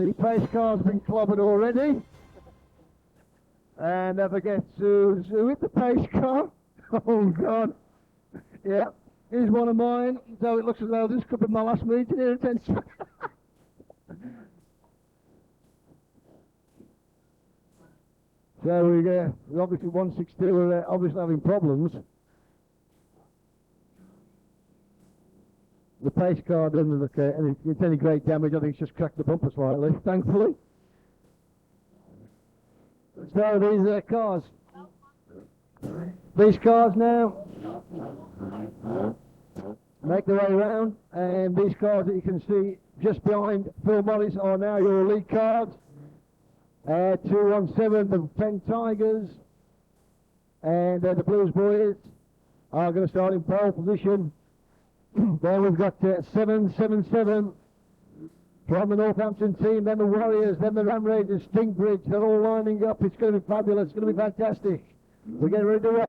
The pace car's been clobbered already. And never gets who's with the pace car. Oh God. Yeah, here's one of mine. So it looks as though this could be my last meeting here at 10. So we obviously 162 are obviously having problems. The pace car doesn't look it's any great damage. I think it's just cracked the bumper slightly, thankfully. So these cars. These cars now make their way around, and these cars that you can see just behind Phil Morris are now your lead cars. 217, the Penn Tigers, and the Blues Boys are going to start in pole position. Then we've got 777 from the Northampton team, then the Warriors, then the Ram Raiders, Stingbridge. They're all lining up. It's going to be fabulous. It's going to be fantastic. We're getting ready to race.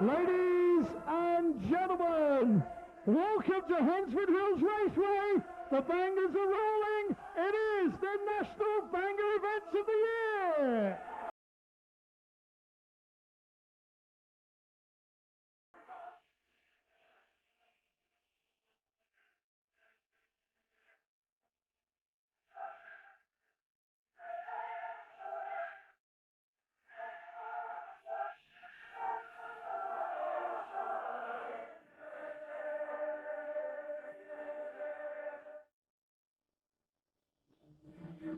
Ladies and gentlemen, welcome to Hunsford Hills Raceway. The bangers are rolling. It is the National Banger Events of the Year.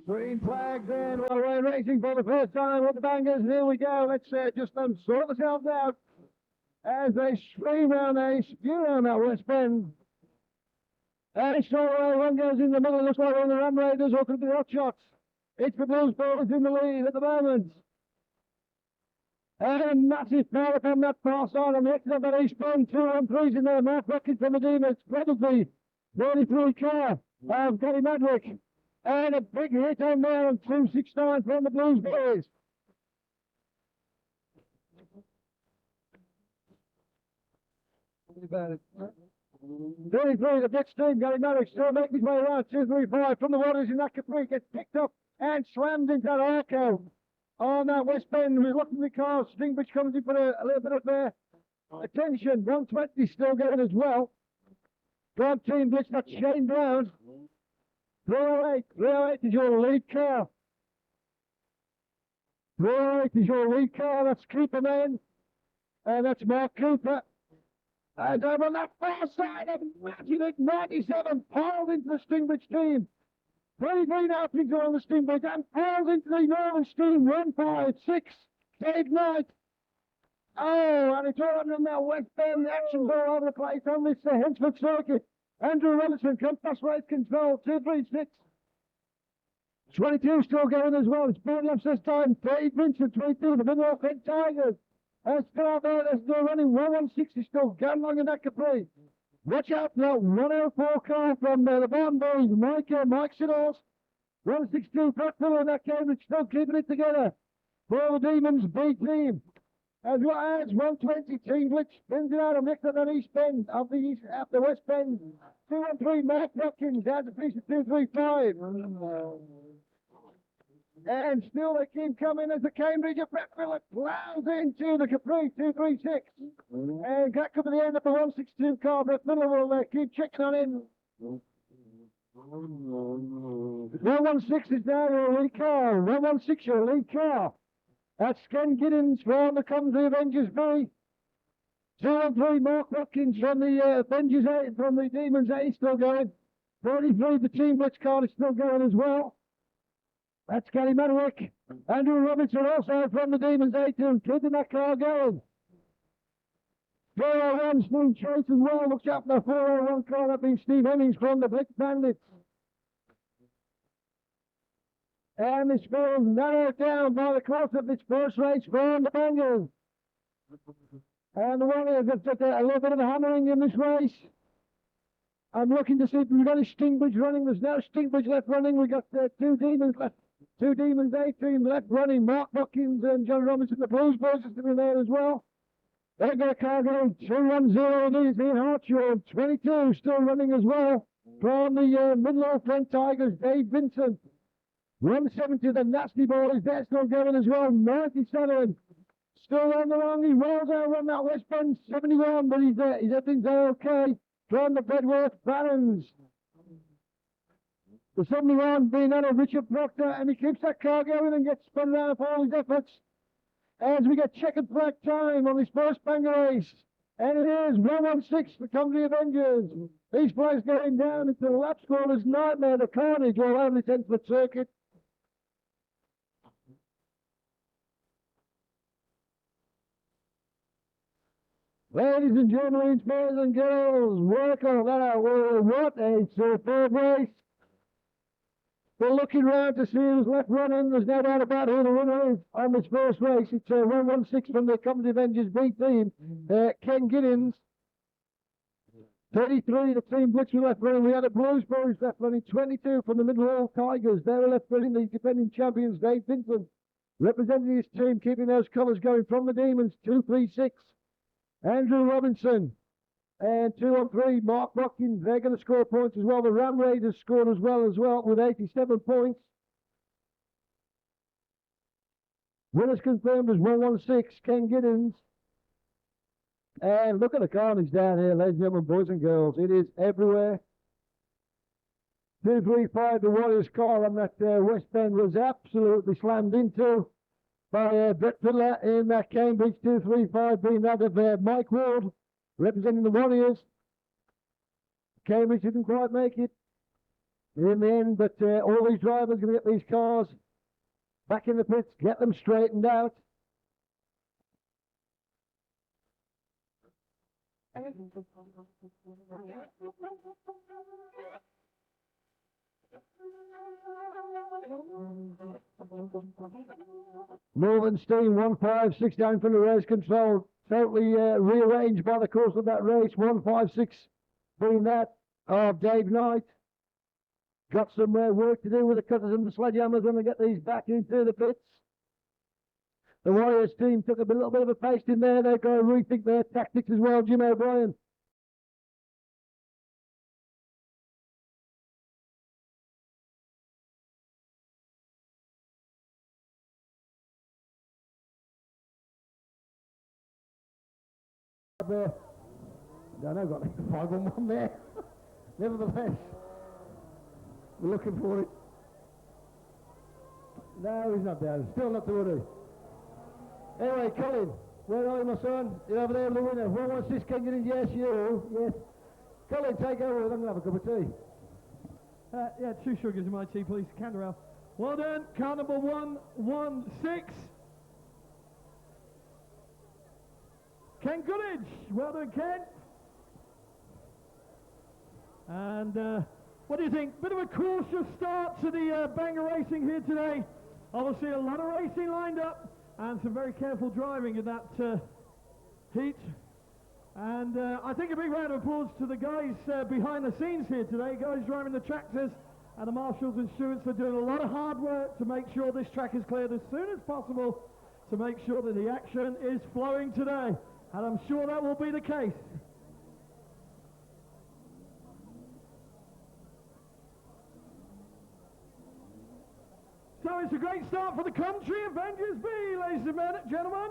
Green flags in. Well, we're racing for the first time with the bangers. Here we go. Let's just sort ourselves out as they stream round, they spew around that West Bend. And so one goes in the middle. Looks like one of the Ram Raiders or could be the Hot Shots. It's the Blues Boys in the lead at the moment. And a massive power from that far side on the exit of that East Bend. 2-1-3s in there. Mark Watkins from the Demons. Probably 33 car of Gary Madwick. And a big hit on there on 269 from the Blues Boys. About it. 33, the next team, Gary Maddox still making his way around. 235 from the Waters in that Capri, gets picked up and slammed into that Arco on that West Bend. We're looking at the cars. Stingbridge comes in for a little bit of their attention. 120 still going as well. Grab team blitz, that's Shane Brown. 308 is your lead car. 308 is your lead car. That's Cooper Man, and that's Mark Cooper. And over on that far side, imagine it, 97 piled into the Stingbridge team. 23 now things are on the Stingbridge and piled into the Northern team. 156, Dave Knight. Oh, and it's all on that West Bend. The action's all over the place on this Hensford circuit. Andrew Robinson, Compass Race Control, 236. 22 still going as well. It's burning up this time. Dave Vincent, 22, the middle of Penn Tigers. And still out there, there's no running. 116 is still going along in that Capri. Watch out for that 104 car from the Barton Boys, Mike Siddles. 162, Pat Miller in that Cambridge, still keeping it together. For the Demons B team. As well as 120, Team Blitz spins it out of next to the East Bend of the West Bend. 213, Mark Watkins, down to piece of 235. And still they keep coming as the Cambridge of Brett Miller plows into the Capri 236. And that could be the end of the 162 car. Brett Miller will keep checking on in. 116 is now your lead car. 116 your lead car. That's Ken Giddens from the Coventry Avengers B. 213 Mark Watkins from the Avengers A, from the Demons A, still going. 43 the Team Blitz car is still going as well. That's Gary Madwick. Andrew Robinson also from the Demons A team, keeping that car going. 401 Steve Chase as well. Looks up the 401 car. That being Steve Hemmings from the Blitz Bandits. And this field narrowed down by the course of this first race from the Bangers. And the Warriors have took a little bit of a hammering in this race. I'm looking to see if we've got any Stingbridge running. There's no Stingbridge left running. We've got two Demons left. Two Demons A team left running. Mark Watkins and John Robinson, the Blues boys, are still in there as well. They've got a car going 210. It is in Hartshaw. 22 still running as well. From the Middle Front Tigers, Dave Vincent. 170, the Nasty Boys, they're still going as well. 97. Still on the wrong. He rolls out on that West Bend 71, but his everything's okay. From the Bedworth Barons. The 71 being out of Richard Proctor, and he keeps that car going and gets spun around for all his efforts. As we get checkered flag time on this first banger race. And it is 116 for Country Avengers. These flags going down into the lap scorer's nightmare, the carnage all over this end of the circuit. Ladies and gentlemen, boys and girls, welcome. What a superb race. We're looking round to see who's left running. There's no doubt about who the winner is on this first race. It's 116 from the Company Avengers B team. Ken Giddens. 33, the Team Blitz were left running. We had a Blues Boys left running. 22 from the Middle Hall Tigers. They were left running. The defending champions, Dave Vincent, representing his team, keeping those colours going from the Demons. 236. Andrew Robinson. And 2 on 3, Mark Watkins, they're going to score points as well. The Ram Raiders scored as well with 87 points. Winners confirmed as 116, Ken Giddens. And look at the carnage down here, ladies and gentlemen, boys and girls. It is everywhere. 235, the Warriors car on that West Bend was absolutely slammed into by Brett Fiddler in that Cambridge 235, being that of Mike Ward, representing the Warriors. Cambridge didn't quite make it in the end, but all these drivers are going to get these cars back in the pits, get them straightened out. Northern Steam 156 down from the race control. Totally rearranged by the course of that race. 156 being that of Dave Knight. Got some work to do with the cutters and the sledgehammers when they get these back into the pits. The Warriors team took a little bit of a pace in there. They've got to rethink their tactics as well, Jim O'Brien. No, I've got 5-on-1 there. Nevertheless, we're looking for it. No, he's not there. Still not to worry. Anyway, Colin, where are you, my son? You're over there, the winner. 116 can get in. Yes, you. Yes. Colin, take over. I'm going to have a cup of tea. Yeah, 2 sugars in my tea, please. Canderel. Well done. Car number 116. Ken Goodridge. Well done, Ken. And what do you think? Bit of a cautious start to the banger racing here today. Obviously a lot of racing lined up and some very careful driving in that heat. And I think a big round of applause to the guys behind the scenes here today, guys driving the tractors, and the marshals and stewards are doing a lot of hard work to make sure this track is cleared as soon as possible to make sure that the action is flowing today. And I'm sure that will be the case. So it's a great start for the Country Avengers B, ladies and gentlemen.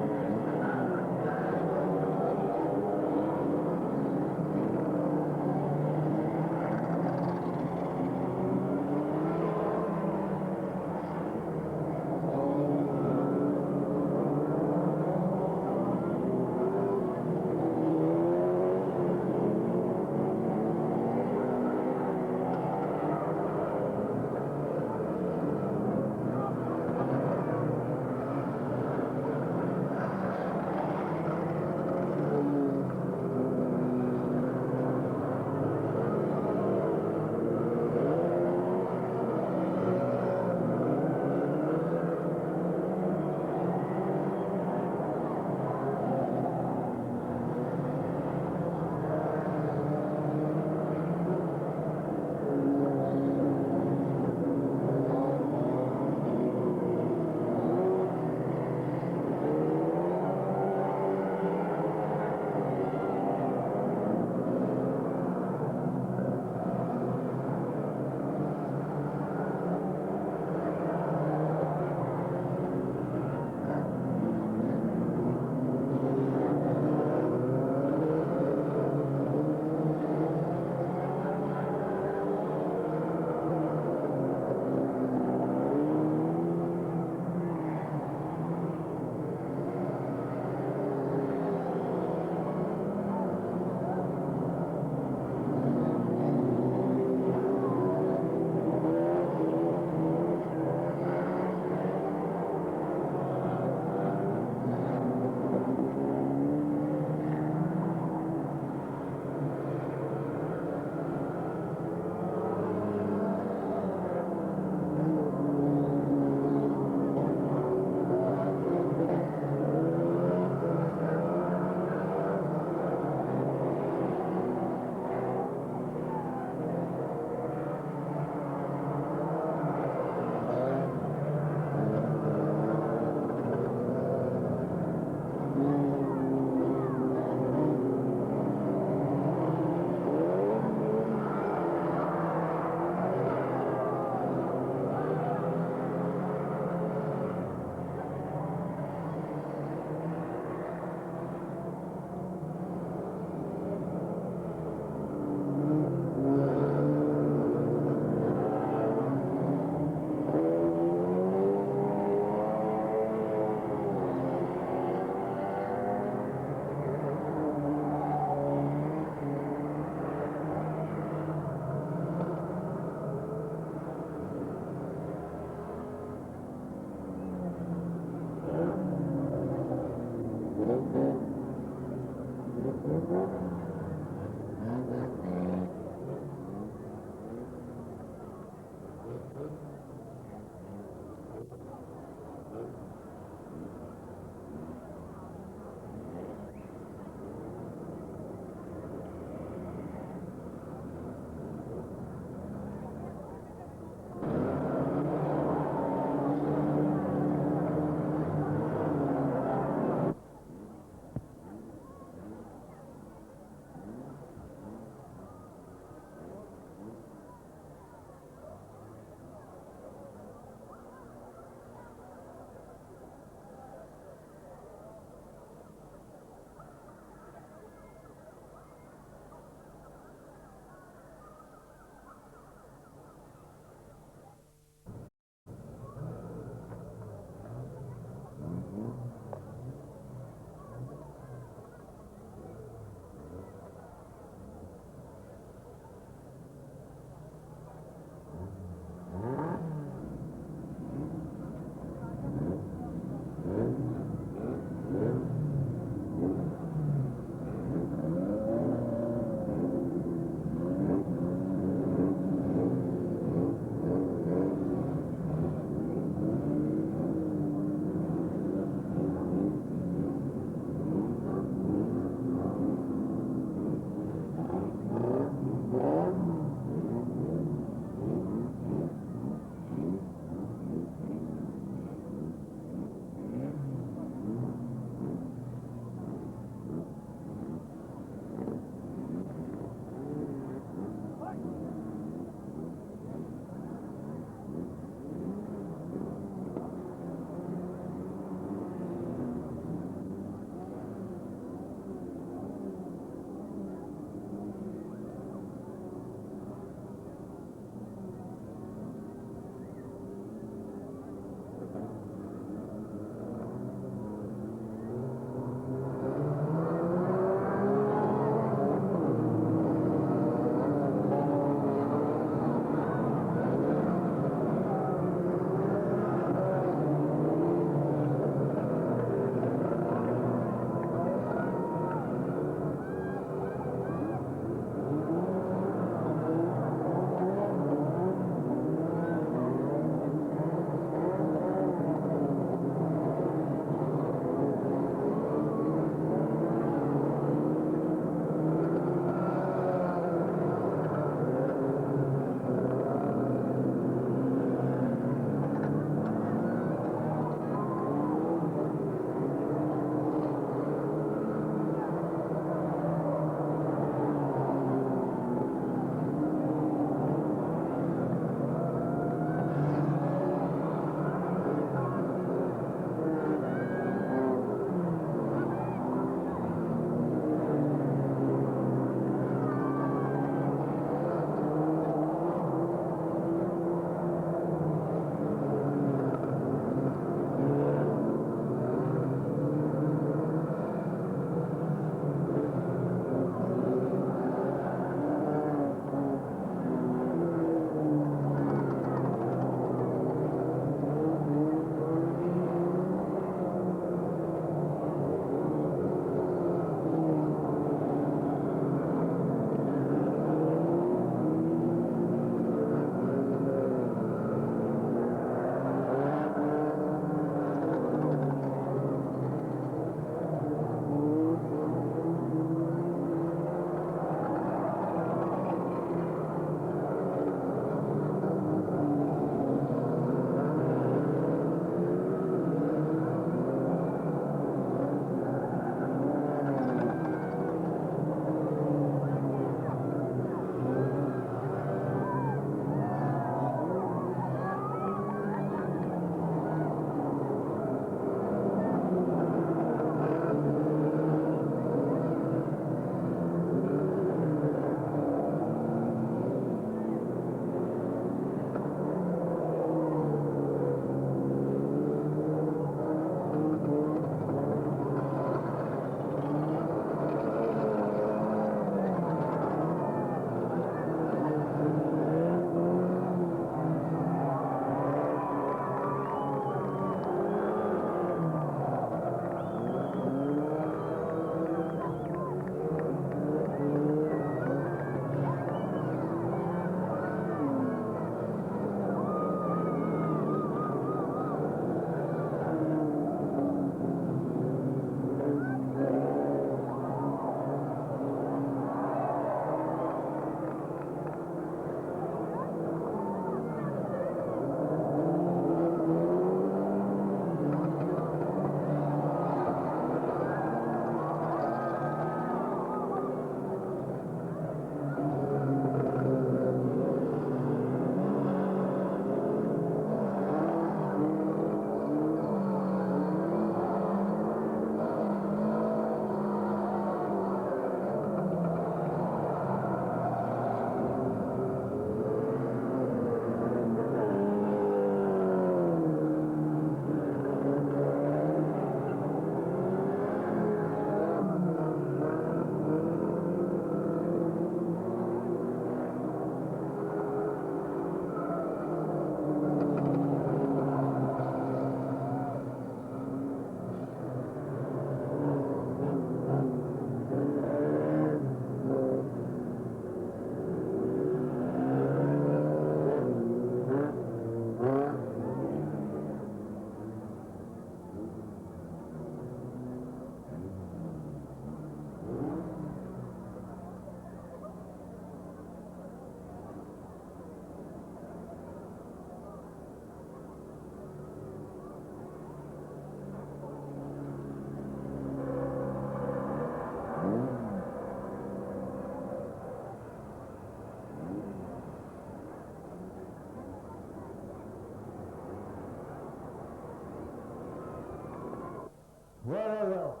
Well.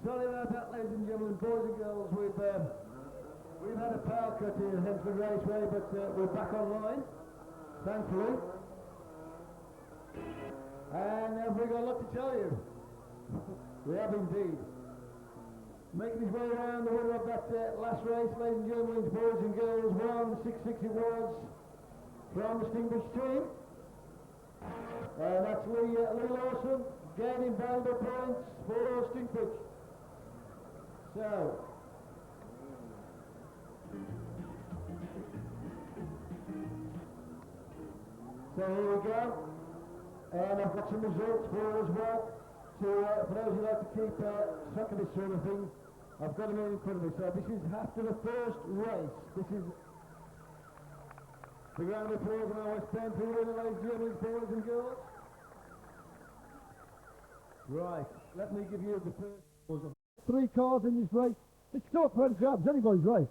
Sorry about that, ladies and gentlemen, boys and girls. We've had a power cut here at Hensford Raceway, but we're back online, thankfully. And we've got a lot to tell you. We have indeed. Making his way around the winner of that last race, ladies and gentlemen, boys and girls, won 660 awards from Distinguished Team. That's Lee Lawson, gaining valuable points for Stinkpitch. So, here we go. And I've got some results for you as well. For those who like to keep track of this sort of thing, I've got them here in front of me. So this is after the first race. This is the round of applause on our Westcountry winner, ladies and gentlemen, boys and girls. Right, let me give you the first. 3 cars in this race. It's not for jobs, anybody's race.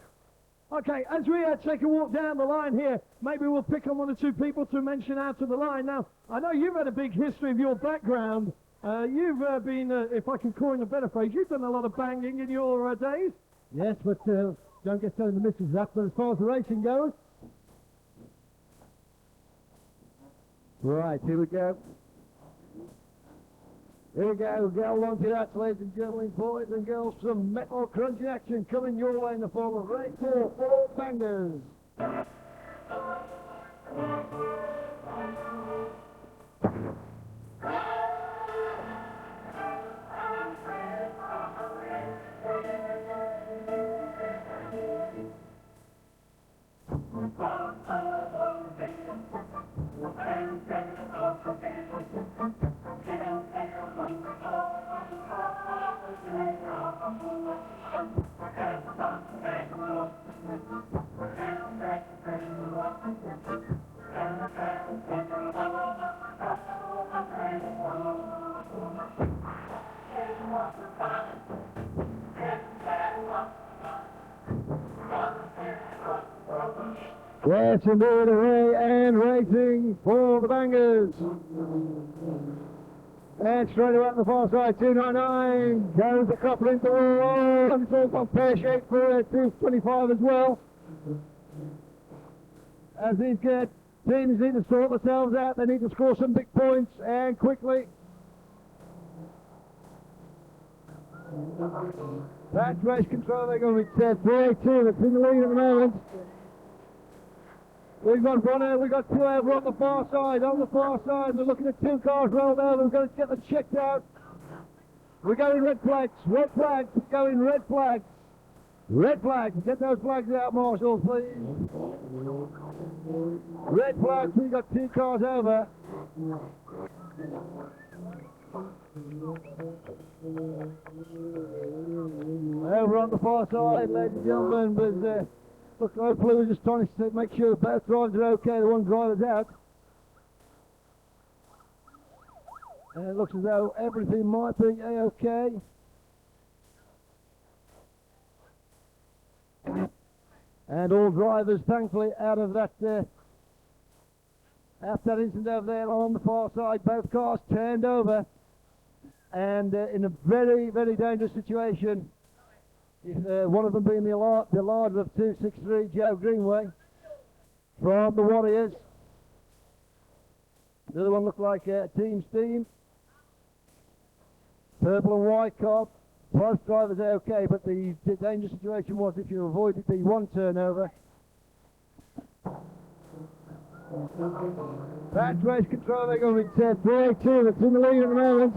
Okay, as we take a walk down the line here, maybe we'll pick on 1 or 2 people to mention out to the line. Now, I know you've had a big history of your background. You've been, if I can coin a better phrase, you've done a lot of banging in your days. Yes, but don't get telling the missus that. But as far as the racing goes, right, here we go. Here we go, get along to that, ladies and gentlemen, boys and girls. Some metal crunching action coming your way in the form of race 4 bangers. Yes, indeed, away and racing for the bangers. And straight away on the far side, 299, goes the couple into the wall, and it's all pear shape for 225 as well. As these teams need to sort themselves out, they need to score some big points, and quickly. That's race control, they're going to be 382, that's in the lead at the moment. We've got 1 over, we've got 2 over on the far side. On the far side, we're looking at 2 cars rolled over. We've got to get them checked out. We're going red flags, we're going red flags. Red flags, get those flags out, marshals, please. Red flags, we've got 2 cars over. Over on the far side, ladies and gentlemen, but look, hopefully we're just trying to make sure both drivers are okay, the one driver's out. And it looks as though everything might be a-okay. And all drivers, thankfully, out of that, after that incident over there on the far side, both cars turned over. And in a very, very dangerous situation. If, one of them being the larger of 263 Joe Greenway from the Warriors. The other one looked like Team Steam. Purple and white car. Both drivers are okay, but the dangerous situation was if you avoided the 1 turnover. That's race control, they're going to be 382, that's in the lead at the moment.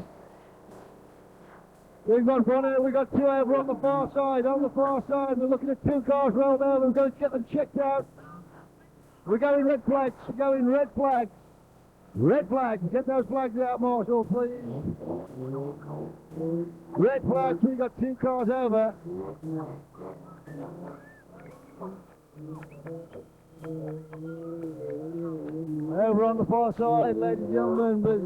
We've got 1 over, we've got 2 over on the far side. On the far side, we're looking at 2 cars rolled over. We've got to get them checked out. We're going red flags, we're going red flags. Red flags, get those flags out, marshal, please. Red flags, we've got 2 cars over. Over on the far side, ladies and gentlemen, but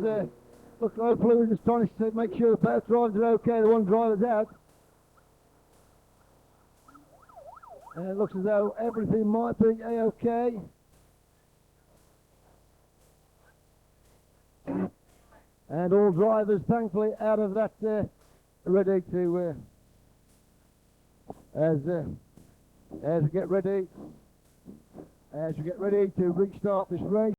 look, hopefully we're just trying to make sure both drivers are okay, the one driver's out. And it looks as though everything might be a-okay. And all drivers, thankfully, out of that, ready to, as we get ready to restart this race.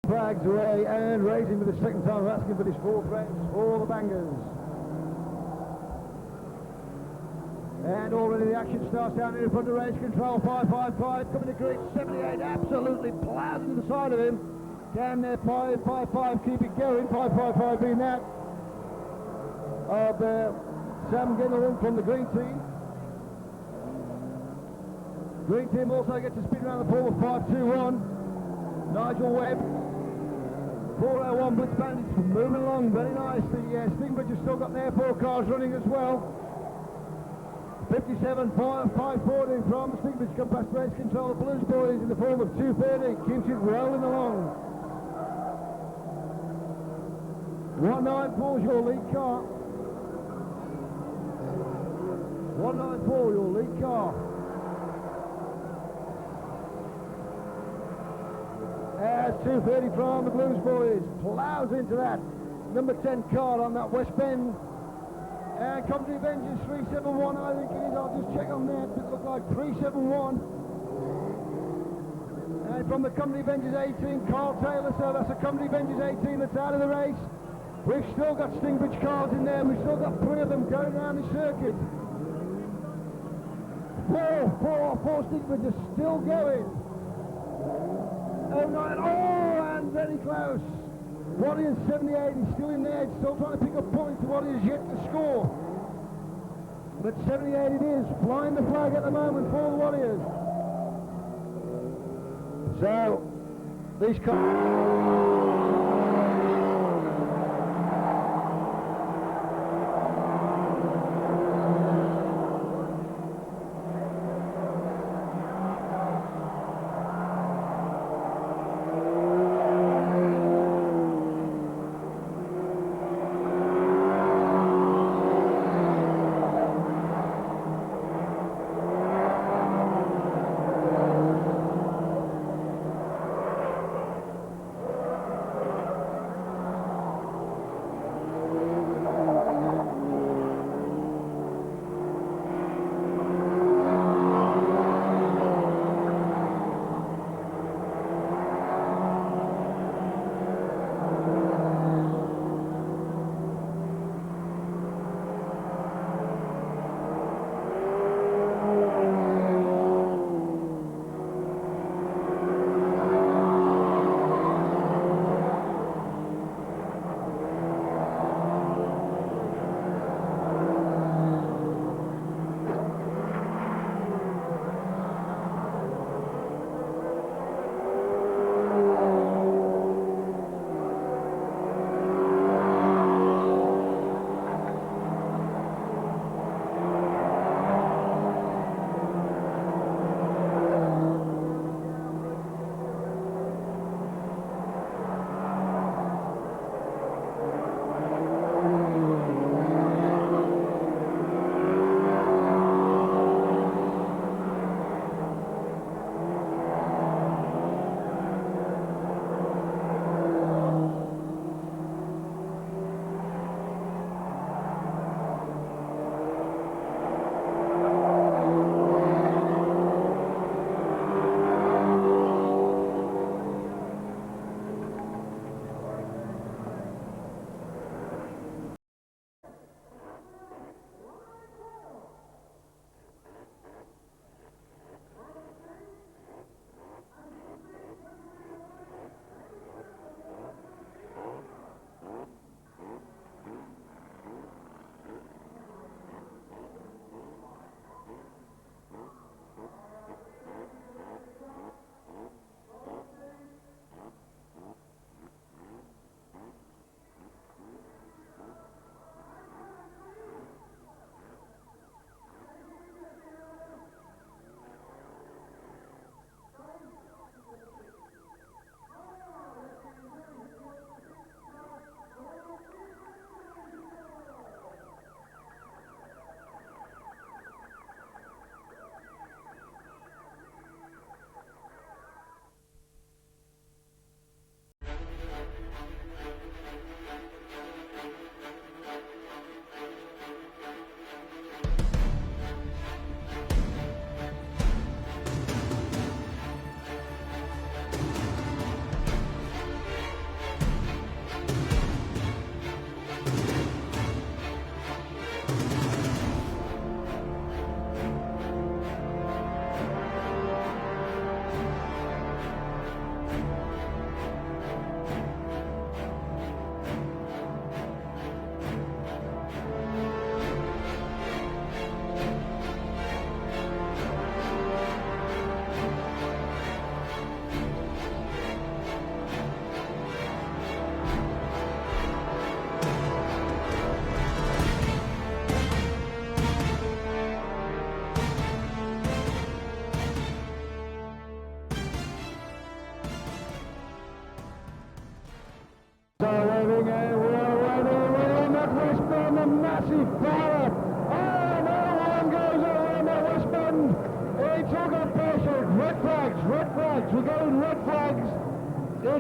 Flags away and racing for the second time, asking for his 4 friends, all the bangers. And already the action starts down in front of race control. 555 coming to grid. 78 absolutely plows to the side of him. Down there, 555 keep it going. 555 being that of Sam getting a run from the green team. Green team also gets a spin around the form of 521. Nigel Webb. 401 Blitz Bandits moving along very nice. The Stingbridge has still got their 4 cars running as well. 57 540 from Stingbridge come past race control. The Blues Boys in the form of 230 keeps it rolling along. 194 is your lead car. 194 your lead car. As 230 from the Blues Boys plows into that number 10 car on that west bend. And Company Avengers 371, I think it is. I'll just check on that. It looks like 371. And from the Company Avengers 18, Carl Taylor. So that's the Company Avengers 18 that's out of the race. We've still got Stingbridge cars in there. We've still got 3 of them going around the circuit. Four Stingbridge are still going. Oh, nine, and very close. Warriors 78 is still in there, still trying to pick up points. Warriors yet to score. But 78 it is, flying the flag at the moment for the Warriors. So, these cars...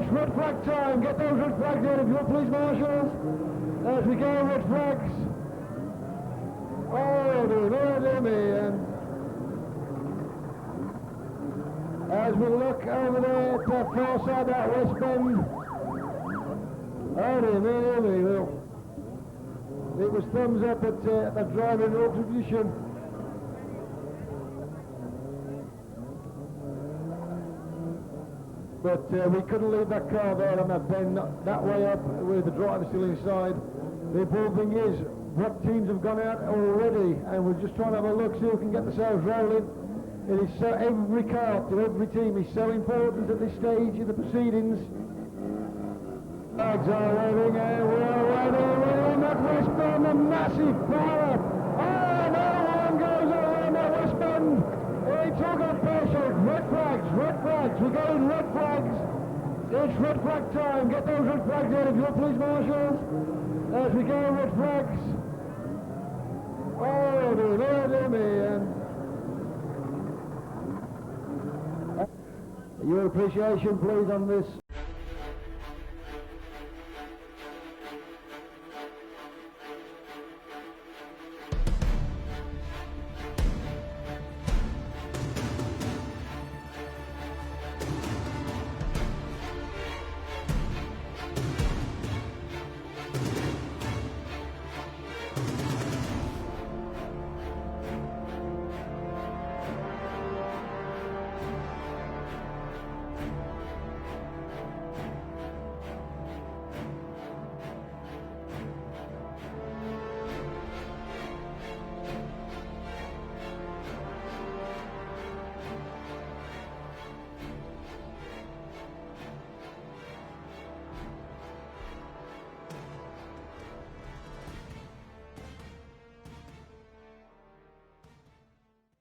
It's red flag time. Get those red flags out if you want, please, marshals. As we go, red flags. Oh, dear me. And as we look over there at the far side, that west bend. Oh, dear me. Well, it was thumbs up at the driver in all position. But we couldn't leave that car there on that bend, that way up with the driver still inside. The important thing is, what teams have gone out already, and we're just trying to have a look, see if we can get themselves rolling. It is so, every car to every team is so important at this stage in the proceedings. Flags are waving, and we're waving that west bend, a massive fire. Oh, another one goes around that west bend. It's all got pressure. Red flags. We're going red flags. It's red flag time. Get those red flags out if you want, please, marshals. As we go, red flags. Oh, dear me. And your appreciation, please, on this.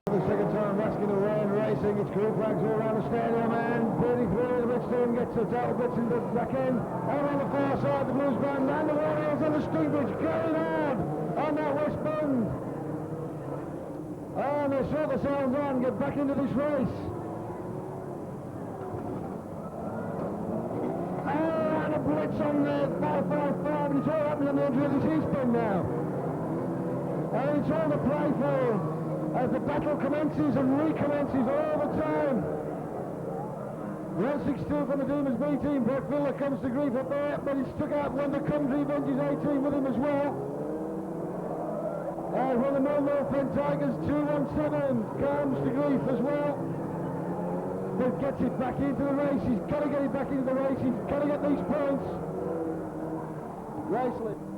The second time asking away and racing, it's green flags all around the stadium, and 33 of the Blitz team gets the total Blitz in the back end. Over on the far side, the Blues band and the Warriors on the street bridge going hard on that west bend. And they sort themselves on, get back into this race. And a Blitz on the 555, and it's all happening on the entry of this east bend now. And it's all to play for as the battle commences and recommences all the time. 162 from the Demons B team. Brock Villa comes to grief up there, but he's stuck out one of the Countryvideos A team with him as well. And one of the Millwall Fen Tigers, 217, comes to grief as well. But gets it back into the race. He's got to get it back into the race. He's got to get these points. Race leader.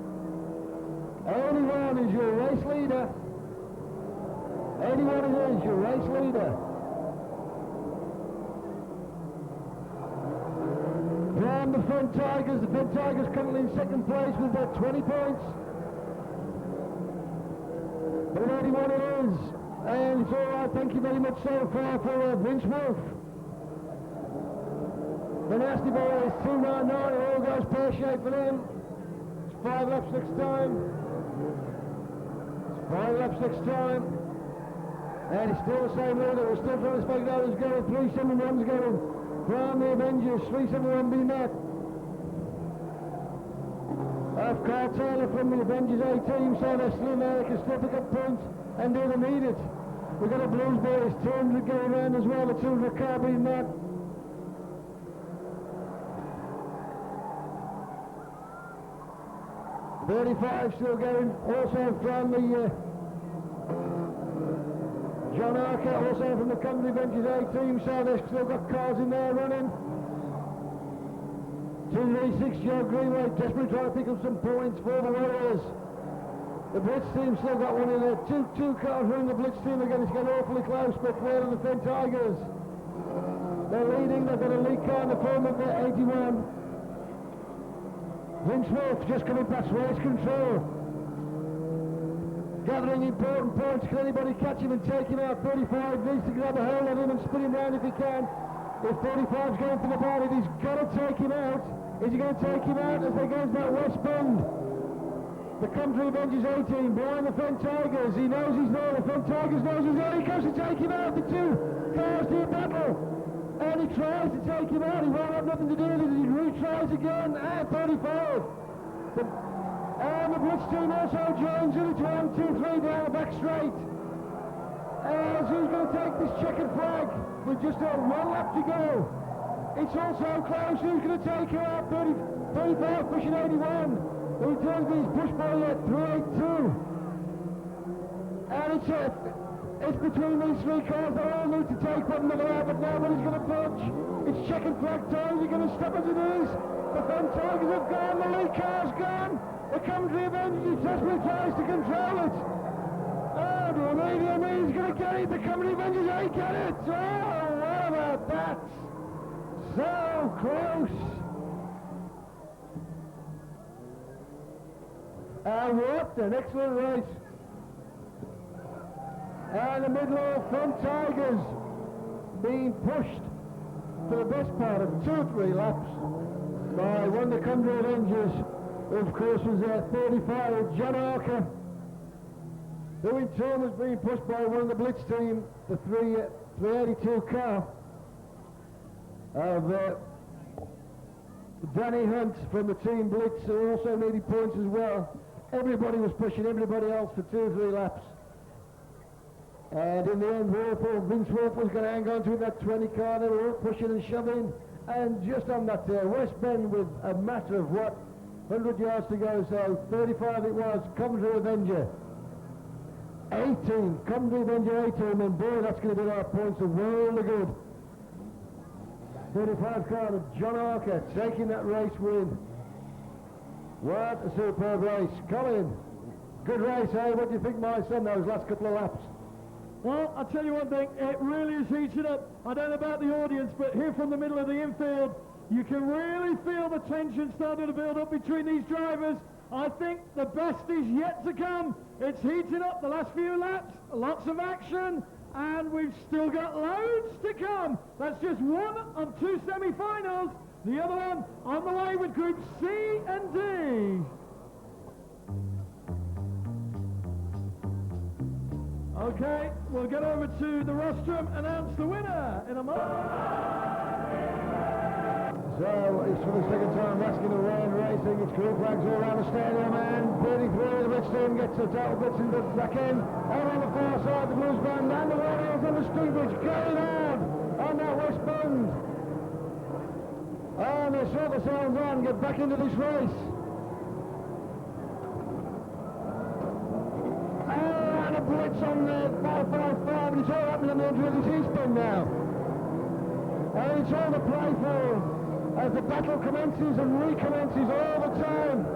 Only one is your race leader. Anyone it is, your race leader. From the Fen Tigers currently in second place with 20 points. But 81 it is, and it's all right, thank you very much so far for Vince Wolf. The Nasty Boy is 299, it all goes pear-shaped for them. It's 5 laps next time. It's 5 laps next time. And it's still the same order. We're still trying to speak out who's going. 371's going. From the Avengers, 371 being that. Of Carl Taylor from the Avengers A team, so they're still there. They can still pick up points and do the need it. We've got a Blues Boys 200 going around as well. The 200 car being that. .35 still going. Also from the John Archer, also from the Countryvideos A team, so they've still got cars in there running. 236 Joe Greenway, desperately trying to pick up some points for the Warriors. The Blitz team still got one in there. Two cars running the Blitz team again. It's getting awfully close, but where are the Fen Tigers? They're leading, they've got a lead car in the form of their 81. Vince Wolf just coming past race control. Gathering important points. Can anybody catch him and take him out? 35 needs to grab a hold of him and spin him round if he can. If 45's going for the ball, he's got to take him out. Is he going to take him out as they go into that west bend? The Countryvideos A team behind the Fen Tigers. He knows he's there. The Fen Tigers knows he's there. He goes to take him out. The two cars to a battle. And he tries to take him out. He won't have nothing to do with it. He retries again at 35. And the Blitz team also joins in. It's 1, 2, 3 down the back straight. As he's going to take this checkered flag with just one lap to go. It's also close. Who's going to take her out? 35 pushing 81. He turns his push by at 382. And it's between these three cars. They all need to take one another out, but nobody's going to budge. It's checkered flag time. You're going to stop as it is. The Fun Tigers have gone. The lead car's gone. The Coventry Avengers desperately tries to control it. Oh, dear me, he's going to get it. The Coventry Avengers ain't get it. Oh, what about that? So close. And what an excellent race. And the middle Fun Tigers being pushed for the best part of 2 or 3 laps by one of the Coventry Avengers, who of course was 35, John Archer, who in turn was being pushed by one of the Blitz team, the 382 car of Danny Hunt from the team Blitz, who also needed points as well. Everybody was pushing everybody else for 2 or 3 laps. And in the end, Vince Wolf was going to hang on to that 20 car. They were all pushing and shoving. And just on that West Bend with a matter of 100 yards to go, so 35 it was, Coventry Avenger 18, Coventry Avenger 18, and boy, that's going to be our points of world of good. 35 car of John Archer taking that race win. What a superb race. Colin, good race, eh? What do you think, my son, those last couple of laps? Well, I'll tell you one thing, it really is heated up. I don't know about the audience, but here from the middle of the infield, you can really feel the tension starting to build up between these drivers. I think the best is yet to come. It's heating up the last few laps, lots of action, and we've still got loads to come. That's just one of 2 semi-finals. The other one on the way with Group C and D. Okay, we'll get over to the rostrum, announce the winner in a moment. So, it's for the second time asking the rain racing. It's crew flags all around the stadium, and 33 of the Blitz team gets the total Blitz in the back end. All on the far side, the Blues band and the Warriors on the street bridge going on that West Bend. And they sort themselves on, get back into this race. And a Blitz on the 555, and it's all happening on the entry of this East Bend now. And it's all to play for as the battle commences and recommences all the time.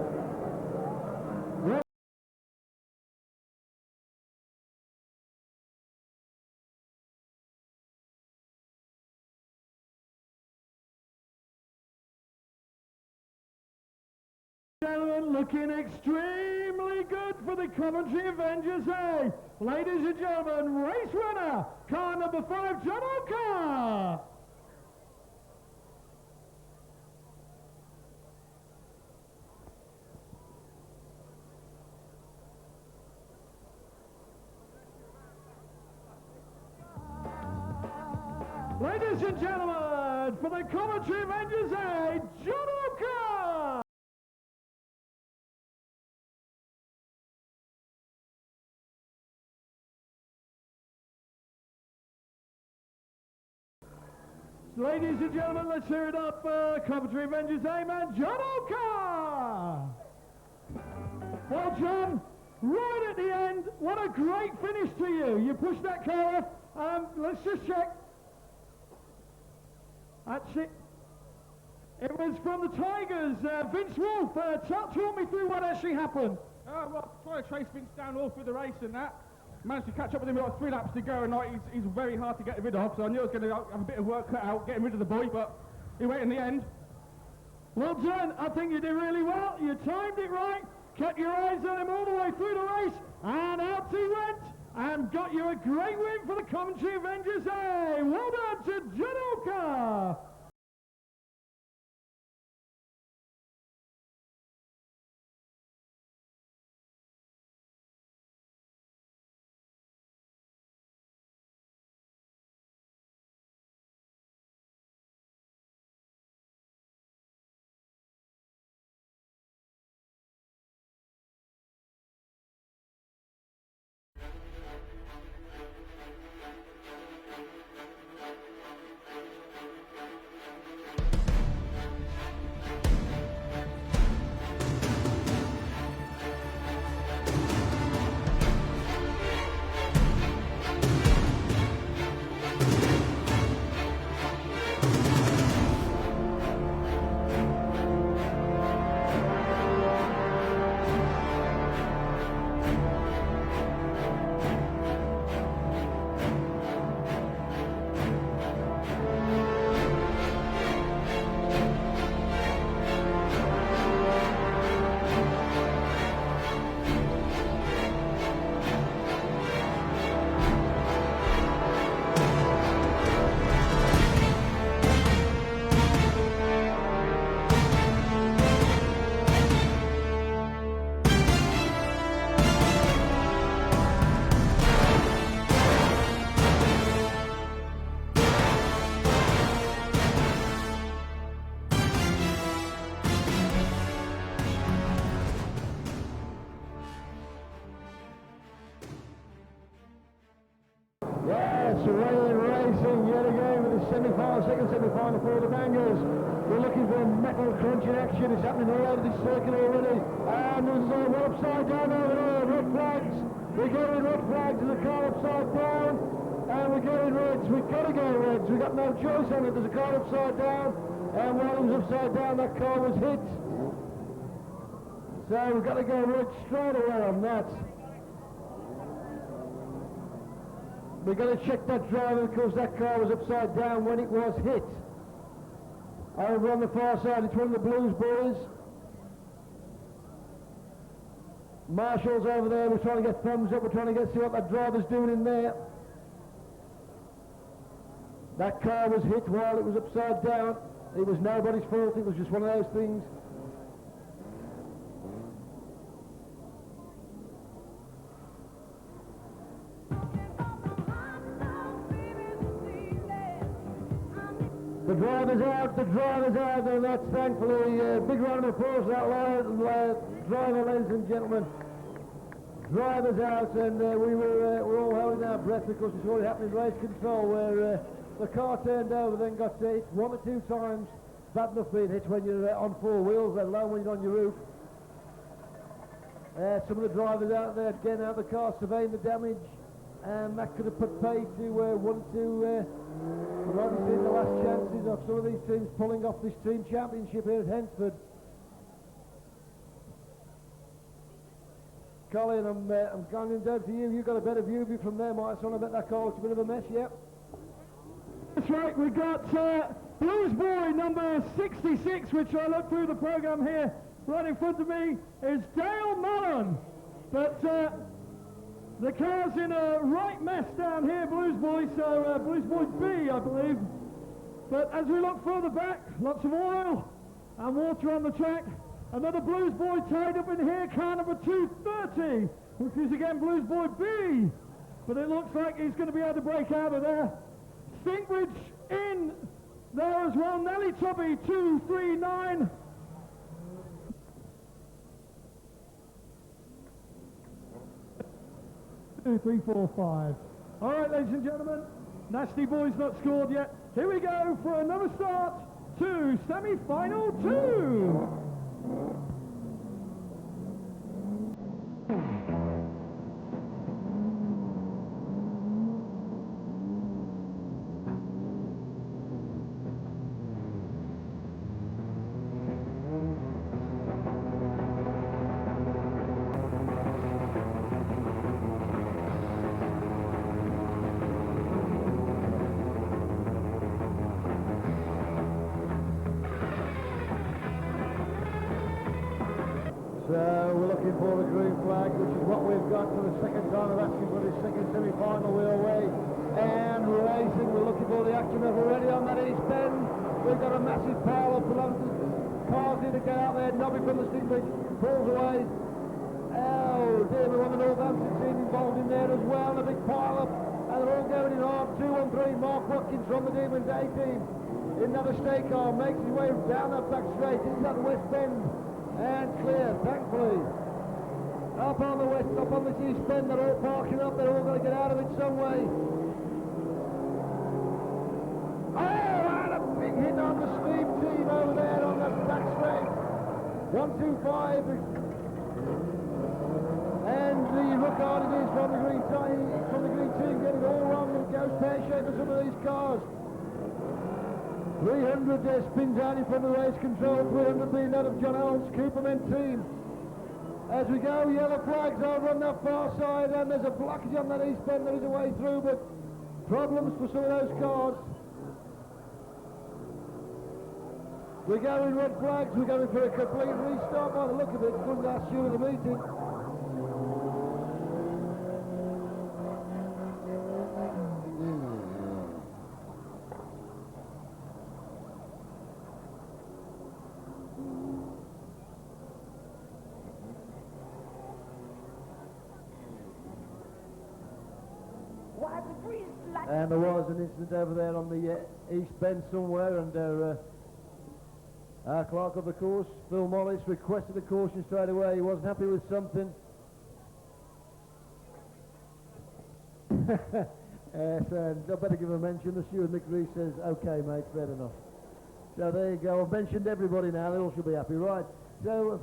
Gentlemen, looking extremely good for the Coventry Avengers, eh? Ladies and gentlemen, race winner, car number 5, John O'Carr. Ladies and gentlemen, for the Coventry Avengers, eh? John O'Carr. Ladies and gentlemen, let's hear it up for Coventry Avengers, eh, man? John O'Carr. Well, John, right at the end, what a great finish to you. You pushed that car off. Let's just check. That's it. It was from the Tigers. Vince Wolf, talk me through what actually happened. Well, trying to chase Vince down all through the race and that. Managed to catch up with him. We've got 3 laps to go, and he's very hard to get rid of, so I knew I was going to have a bit of work cut out getting rid of the boy, but he went in the end. Well done. I think you did really well. You timed it right, kept your eyes on him all the way through the race, and out he went, and got you a great win for the Coventry Avengers. Hey, well done to John O'Carr. semi-final, second semi-final for the Bangers. We're looking for metal crunching action. It's happening all over this circuit already. And there's one upside down over there, red flags. We're getting red flags and the car upside down. And we're getting reds. We've got to go reds. We've got no choice on it. There's a car upside down. And while it was upside down, that car was hit. So we've got to go red straight away on that. We've got to check that driver because that car was upside down when it was hit. Over on the far side, it's one of the Blues boys. Marshall's over there. We're trying to get thumbs up. We're trying to see what that driver's doing in there. That car was hit while it was upside down. It was nobody's fault. It was just one of those things. The driver's out, and that's thankfully a big round of applause for that driver, ladies and gentlemen. Driver's out, and we're all holding our breath because it's already happened in race control where the car turned over, then got hit one or two times. Bad enough being hit when you're on four wheels, let alone when you're on your roof. Some of the drivers out there getting out of the car, surveying the damage, and that could have put pay to one or two. We've already seen the last chances of some of these teams pulling off this team championship here at Hensford. Colin, I'm going down to you. You've got a better view of it from there, Mike. So I bet that car looks a bit of a mess, yeah? That's right, we've got Blues Boy number 66, which I look through the programme here. Right in front of me is Dale Mullen. But the car's in a right mess down here, Blues Boy, so Blues Boy B, I believe. But as we look further back, lots of oil and water on the track. Another Blues Boy tied up in here, car number 230, which is again Blues Boy B. But it looks like he's going to be able to break out of there. Stingbridge in there as well. Nelly Tubby 239. Two, three, four, five. All right, ladies and gentlemen, Nasty Boy's not scored yet. Here we go for another start to semi-final 2. We're looking for the green flag, which is what we've got for the second time of action for this second semi-final. We're away and racing. We're looking for the action that we're ready on that east bend. We've got a massive pile up. Cars need to get out there. Nobby from the Stingbridge pulls away. Oh dear, we want the Northampton team involved in there as well. A big pile up, and they're all going in hard. 2-1-3. Mark Watkins from the Demons A team. Another stay car makes his way down that back straight into that west bend. And clear, thankfully. Up on the west, up on this east bend, they're all parking up, they're all going to get out of it some way. Oh, and a big hit on the Steam team over there on that back straight. 1-2-5. And the look hard it is from the green team, getting it all wrong, and it goes pear-shaped for some of these cars. 300 there spins out in front of the race control, 300 being that of John Allen's Cooperman team. As we go, yellow flags over on that far side, and there's a blockage on that east bend. There is a way through, but problems for some of those cars. We're going red flags, we're going for a complete restart by the look of it, from last year of the meeting. And there was an incident over there on the east bend somewhere, and our clerk of the course, Phil Mollis, requested a caution straight away. He wasn't happy with something. So I better give him a mention. The steward, Mick Reese, says, okay, mate, fair enough. So there you go. I've mentioned everybody now. They all should be happy, right? So,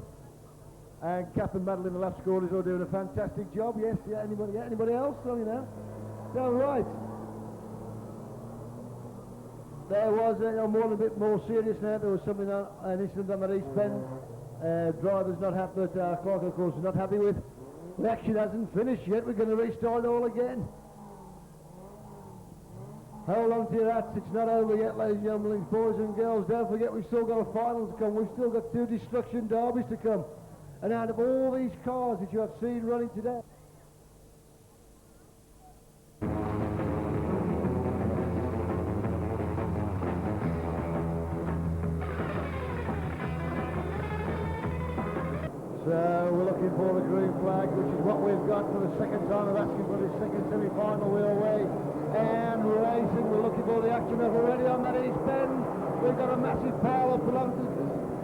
and Captain Madeline, the lap scorers, are doing a fantastic job. Yes, yeah, anybody else? Oh, you know. So, right. There was a bit more serious now. There was something an incident on the East Bend. Driver's not happy, but Clark, of course, is not happy with. The action hasn't finished yet. We're going to restart it all again. Hold on to your hats, it's not over yet, ladies and gentlemen, boys and girls. Don't forget, we've still got a final to come. We've still got 2 destruction derbies to come. And out of all these cars that you have seen running today, so we're looking for the green flag, which is what we've got for the second time of asking for this second semi-final. We're away and racing. We're looking for the action of already on that East Bend. We've got a massive pile up along the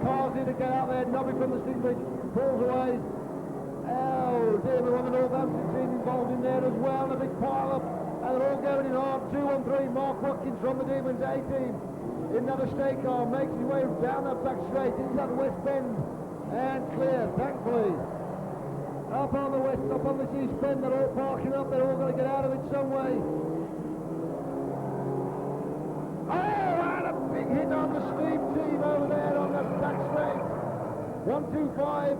cars here to get out there. Nobby from the Stingbridge pulls away. Oh dear, we want the Northampton team involved in there as well. A big pile up, and they're all going in hard. 2-1-3. Mark Watkins from the Demons A team in another stay car makes his way down that back straight into that West Bend and clear, thankfully. Up on the west, up on this East Bend, they're all parking up. They're all going to get out of it some way. Oh, and a big hit on the Steam team over there on that back straight. 1-2-5.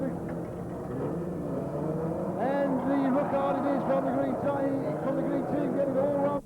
And the Ruckard it is from the green team, getting it all wrong.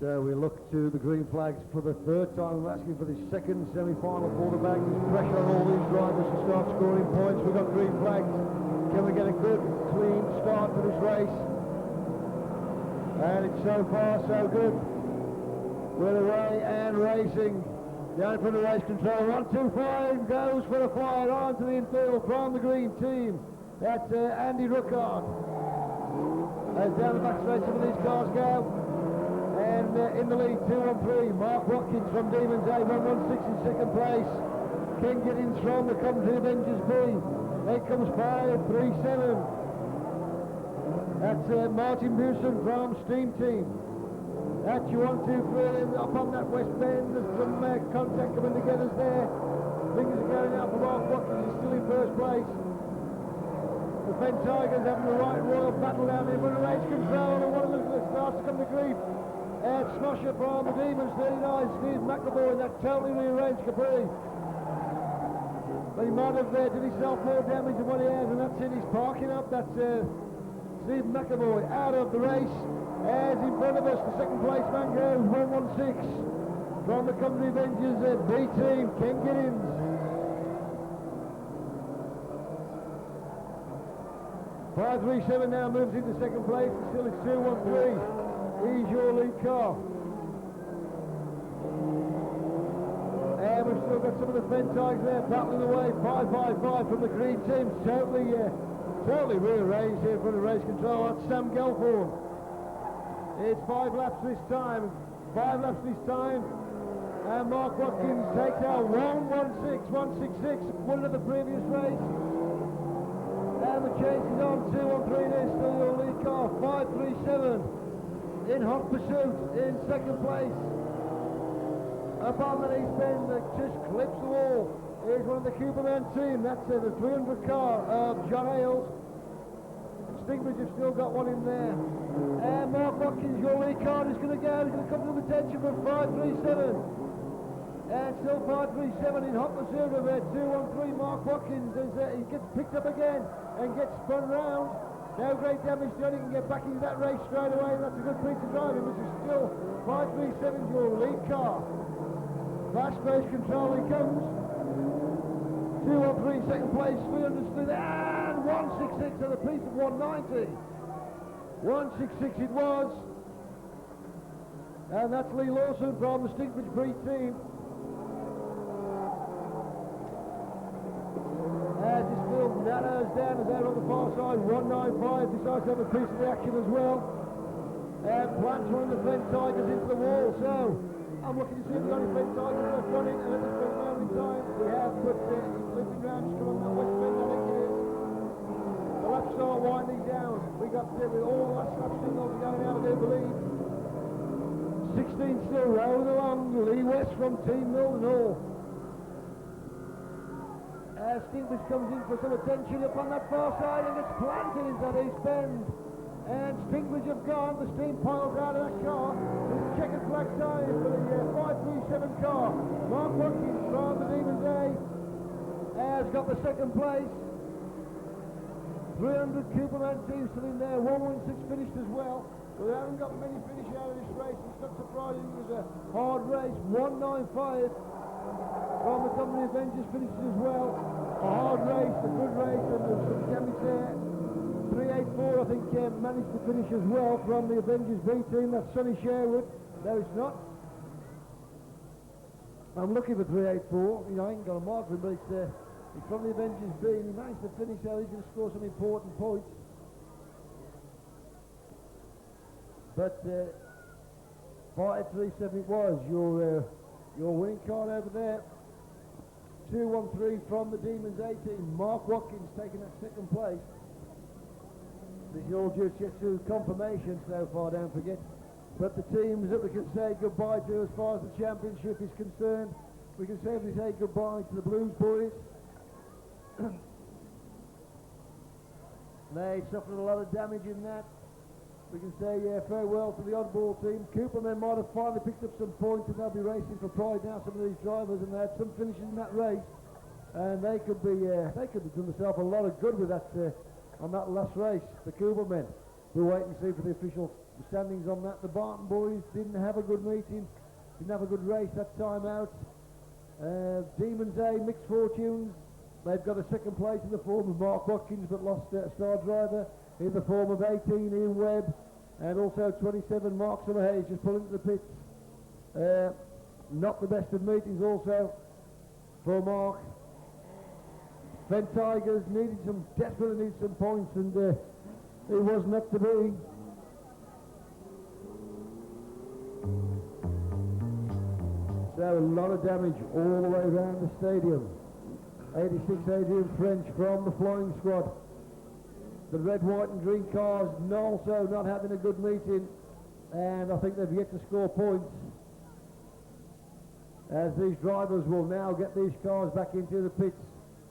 So we look to the green flags for the third time. We're asking for the second semi-final quarterback. There's pressure on all these drivers to start scoring points. We've got green flags. Can we get a good, clean start to this race? And it's so far so good. We're away and racing. Down from the race control. 1-2-5 goes for a fire onto the infield from the green team. That's Andy Ruckard. As down the back straight, some of these cars go. And in the lead, 2-1-3, Mark Watkins from Demons A, 1-1-6 in second place. Ken Giddins from the Coventry Avengers B. Then comes 5-3-7. That's Martin Bewson from Steam Team. That's your 1-2-3, and up on that West Bend, there's some contact coming together there. Things are going out for Mark Watkins, he's still in first place. The Fen Tigers having the right royal battle down there, but the race control, and one of them starts to come to grief. Smosher from the Demons, 39, Steve McAvoy in that totally rearranged Capri. But he might have did himself more damage than what he has, and that's it, he's parking up. That's Steve McAvoy out of the race. As in front of us, the second place man goes, 1-1-6. From the Coventry Avengers B team, Ken Giddins. .537 now moves into second place, and still it's 2-1-3. He's your lead car. And we've still got some of the Fen Tigers there battling away. 5-5-5 from the green team. Totally rearranged here for the race control. That's Sam Gelford. It's 5 laps this time. 5 laps this time. And Mark Watkins takes out 1-1-6, 1-6-6, one of the previous race. And the chase is on. 2-1-3 there, still your lead car. 5-3-7. In hot pursuit, in second place. Up on the East Bend that just clips the wall is one of the Cooperman team. That's the 300 car of John Hales. Stingbridge have still got one in there. And Mark Watkins, your lead car is going to go. He's going to come to the attention from 5-3-7. And still 537 in hot pursuit of 213 Mark Watkins as he gets picked up again and gets spun round. No great damage done, he can get back into that race straight away, and that's a good piece of driving, which is still 537's your lead car. Fast race control he comes. 213 second place, 300 still, and 166 at a piece of 190. 166 it was. And that's Lee Lawson from the Stinkbridge Breed team. As this film narrows down as they're on the far side, 195 decides to have a piece of the action as well. And plants one of the Fent Tigers into the wall, so I'm looking to see if we've got any Fent Tigers left running, and at this very moment in time we have, but he's limping round just come on that west bend, I think it is. The laps are winding down. We got with all the last lap signals going out, I do believe. 16 still rolling along, Lee West from Team Milton Hall. Stinkbridge comes in for some attention up on that far side and gets planted into that east bend. And Stinkbridge have gone, the steam piles out of that car. It's checkered flag time for the 537 car. Mark Watkins from the Demons A has got the second place. 300 Cooperman team still in there, 116 finished as well. But they haven't got many finish out of this race. It's not surprising, it was a hard race. 195 from the Company Avengers finishes as well. A hard race, a good race, and there's some damage there. 384 I think managed to finish as well from the Avengers B team. That's Sonny Sherwood. No, it's not. I'm looking for 384. You know, I ain't got a mark for him, but it's from the Avengers B, and he managed to finish, so he's going to score some important points. But 537 it was your winning card over there. 213 from the Demons 18. Mark Watkins taking that second place. This is all just yet to confirmation so far, don't forget. But the teams that we can say goodbye to as far as the championship is concerned, we can safely say goodbye to the Blues boys. They suffered a lot of damage in that. We can say farewell to the oddball team. Cooperman might have finally picked up some points, and they'll be racing for pride now, some of these drivers, and they had some finishes in that race, and they could have done themselves a lot of good with that on that last race. The Coopermen. We'll wait and see for the official standings on that. The Barton boys didn't have a good meeting, didn't have a good race that time out. Demons A, Mixed Fortunes, they've got a second place in the form of Mark Watkins, but lost a star driver in the form of 18 Ian Webb, and also 27 Mark Summerhayes just pulling to the pits. Not the best of meetings also for Mark. Fent Tigers desperately needed some points, and it was not to be. So a lot of damage all the way around the stadium. 86 Adrian French from the flying squad. The red, white and green cars also not having a good meeting, and I think they've yet to score points, as these drivers will now get these cars back into the pits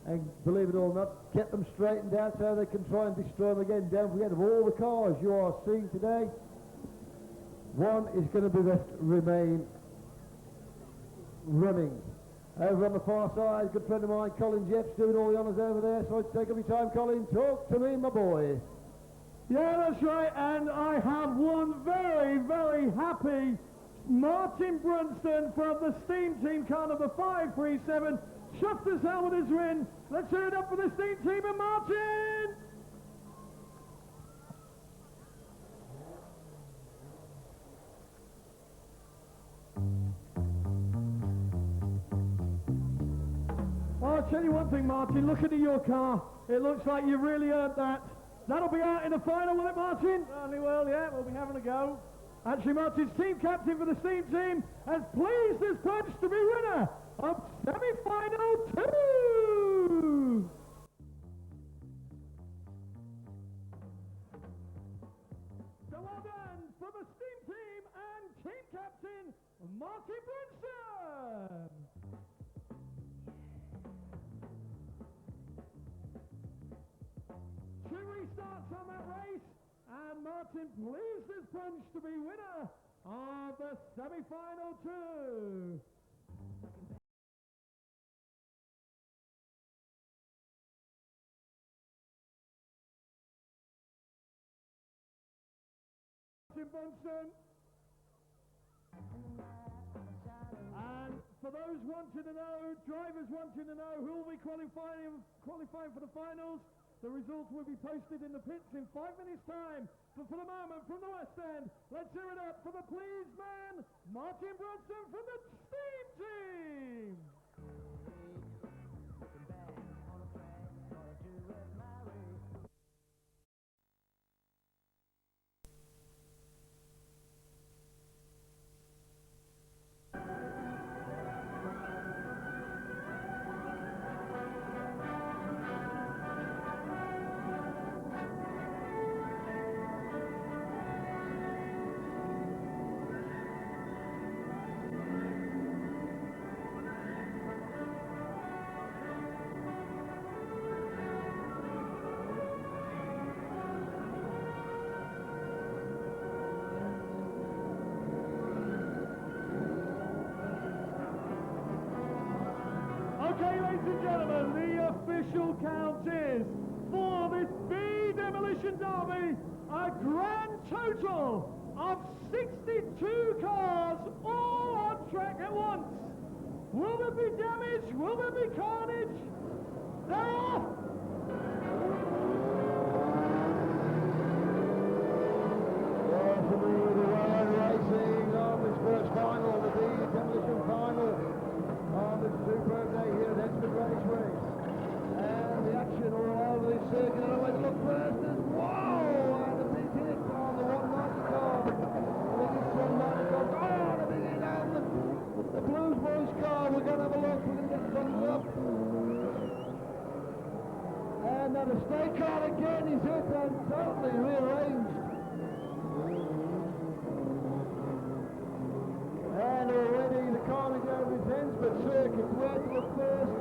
and, believe it or not, get them straightened out so they can try and destroy them again. Don't forget, of all the cars you are seeing today, one is going to be remain running. Over on the far side, good friend of mine, Colin Jeffs, doing all the honours over there, so I'd take up your time, Colin. Talk to me, my boy. Yeah, that's right, and I have one very, very happy Martin Brunston from the Steam Team car number 537. Shuffler's helmet is win. Let's hear it up for the Steam Team and Martin! I'll tell you one thing, Martin, looking at your car, it looks like you've really earned that. That'll be out in the final, will it, Martin? Certainly will, yeah, we'll be having a go. Actually, Martin's team captain for the Steam Team has pleased as punch to be winner of semi-final 2! So well done for the Steam Team and team captain, Martin Brunson! 2 restarts on that race, and Martin pleased as punch to be winner of the semi-final 2. Bunsen. And for those wanting to know, drivers wanting to know who will be qualifying for the finals, the results will be posted in the pits in 5 minutes' time. But for the moment, from the West End, let's hear it up for the pleased man, Martin Brunson from the Steam Team. Okay, ladies and gentlemen, the official count is, for this B Demolition Derby, a grand total of 62 cars all on track at once. Will there be damage? Will there be carnage? They're off! Well, for me, the Rowan Racing on this first final, the B Demolition final. On this superb day here at Edgewood Raceway. And the action all over this circuit. And I went to look first as whoa! And a big hit on the 190 car. The biggest 190 car. Oh, the big hit on the Blues Boys car. We're going to have a look. We're going to get the thumbs up. And now the state car again is hit and totally rearranged. And already the carnage over his ends, but circuit, where to look first?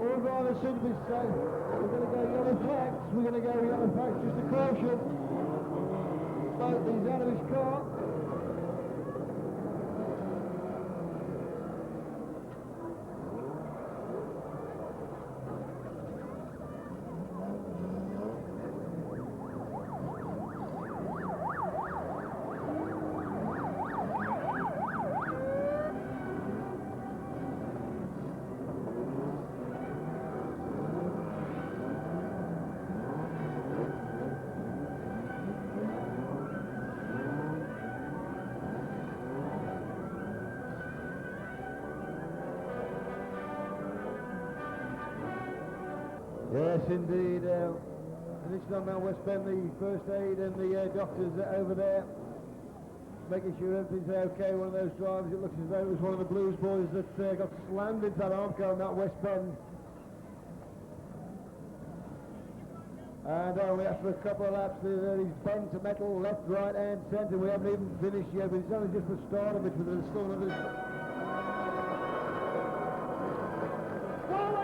All drivers seem to be safe. We're going to go yellow flags. We're going to go yellow flags, just a caution. Both he's out of his car. Yes, indeed. And this is on now West Bend, the first aid and the doctors over there, making sure everything's okay. One of those drivers, it looks as though it was one of the Blues Boys that got slammed into that arm car on that West Bend. And only after a couple of laps, he's bent to metal, left, right, and centre. We haven't even finished yet, but it's only just the start of it, but there's still another...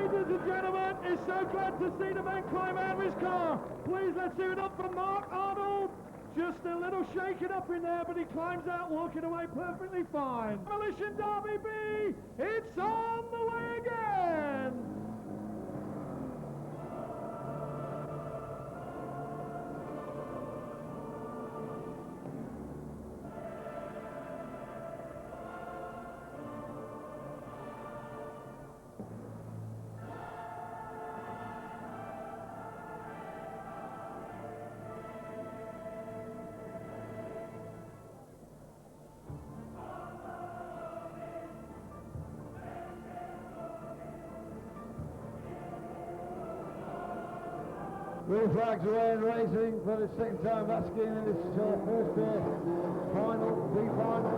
Ladies and gentlemen, it's so glad to see the man climb out of his car. Please, let's hear it up for Mark Arnold. Just a little shaken up in there, but he climbs out, walking away perfectly fine. Demolition Derby B, it's on the way again. Blue flags away in racing for the second time. That's in this first final, B-final.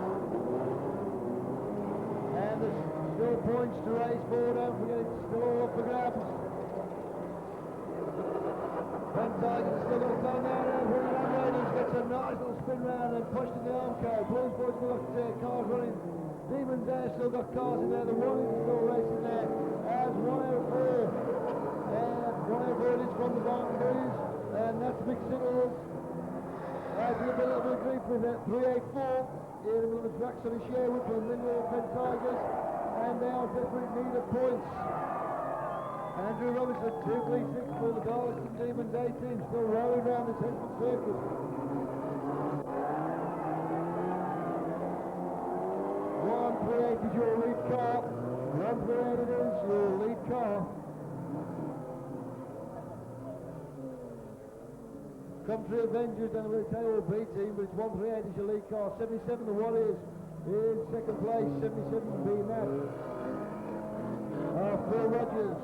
And there's still points to race for, don't forget it's still all up for grabs. Ben Tiger's still got to come down there for the Land Raiders, gets a nice little spin round and pushed in the arm car. Blues Boys still got cars running. Demons there still got cars in there. The Warriors still racing there as 104. Whatever it is from the boundaries, and that's Big Signals. There's a little bit of grief with it, 384. in the middle of the track, so the Sherwood from Mineral Pen Tigers, and they are desperate in need of points. Andrew Robinson, 236 for the Darlington Demons 18, still rolling around the central circuit. 138 is your lead car. 138 it is, your lead car. Country Avengers and the tail B team, but it's 138 is your lead car. 77 the Warriors in second place. 77 being that. Phil Rogers.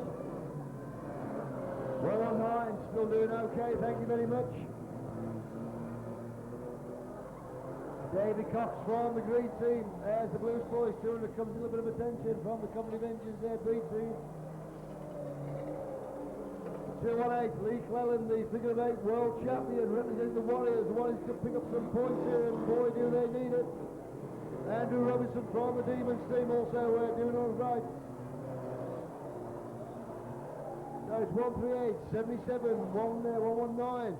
119 still doing okay. Thank you very much. David Cox from the green team as the Blues boys too, and there comes a little bit of attention from the Company Avengers, their B team. 218, Lee Clellan, the figure of 8 world champion, representing the Warriors. The Warriors could pick up some points here, and boy do they need it. Andrew Robinson from the Demons team also doing all right. So it's 138, 77, 119.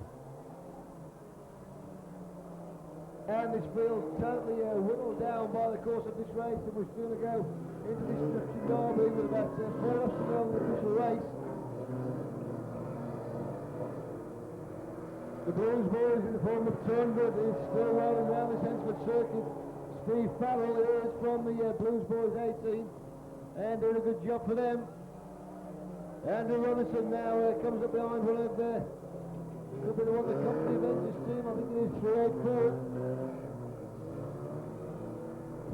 And this field's totally whittled down by the course of this race, and we're still going to go into this Destruction Derby with about 4 laps to go in the official race. The Blues boys in the form of 200 is still rolling around this Hensford circuit. Steve Farrell is from the Blues boys 18, and doing a good job for them. Andrew Robinson now comes up behind one of the Company Avengers team. I think it is 384.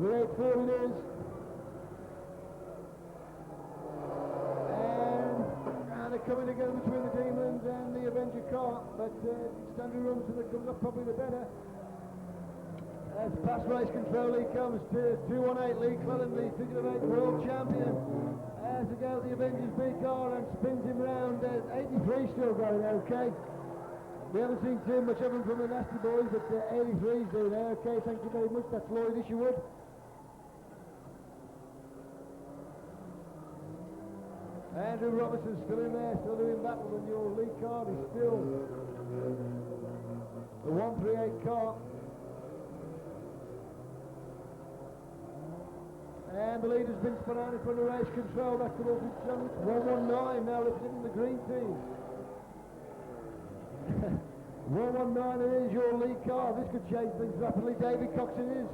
384 it is. And they're coming together between the Demons and the Avenger car, but it's Andrew Robinson that comes up probably the better. As past race control, he comes to 218, Lee Clellan, the figure of 8 world champion. As they go the Avengers B car and spins him round. 83 still going okay. We haven't seen too much of him from the Nasty Boys, but 83's doing okay. Thank you very much. That's Lloyd Isherwood. Andrew Robertson still in there, still doing battle, and your lead car is still the 138 car. And the leader's been spun out in front of race control. That's the Wilson Challenge. 119 now representing the green team. 119 it is, your lead car. This could change things rapidly. David Cox it is,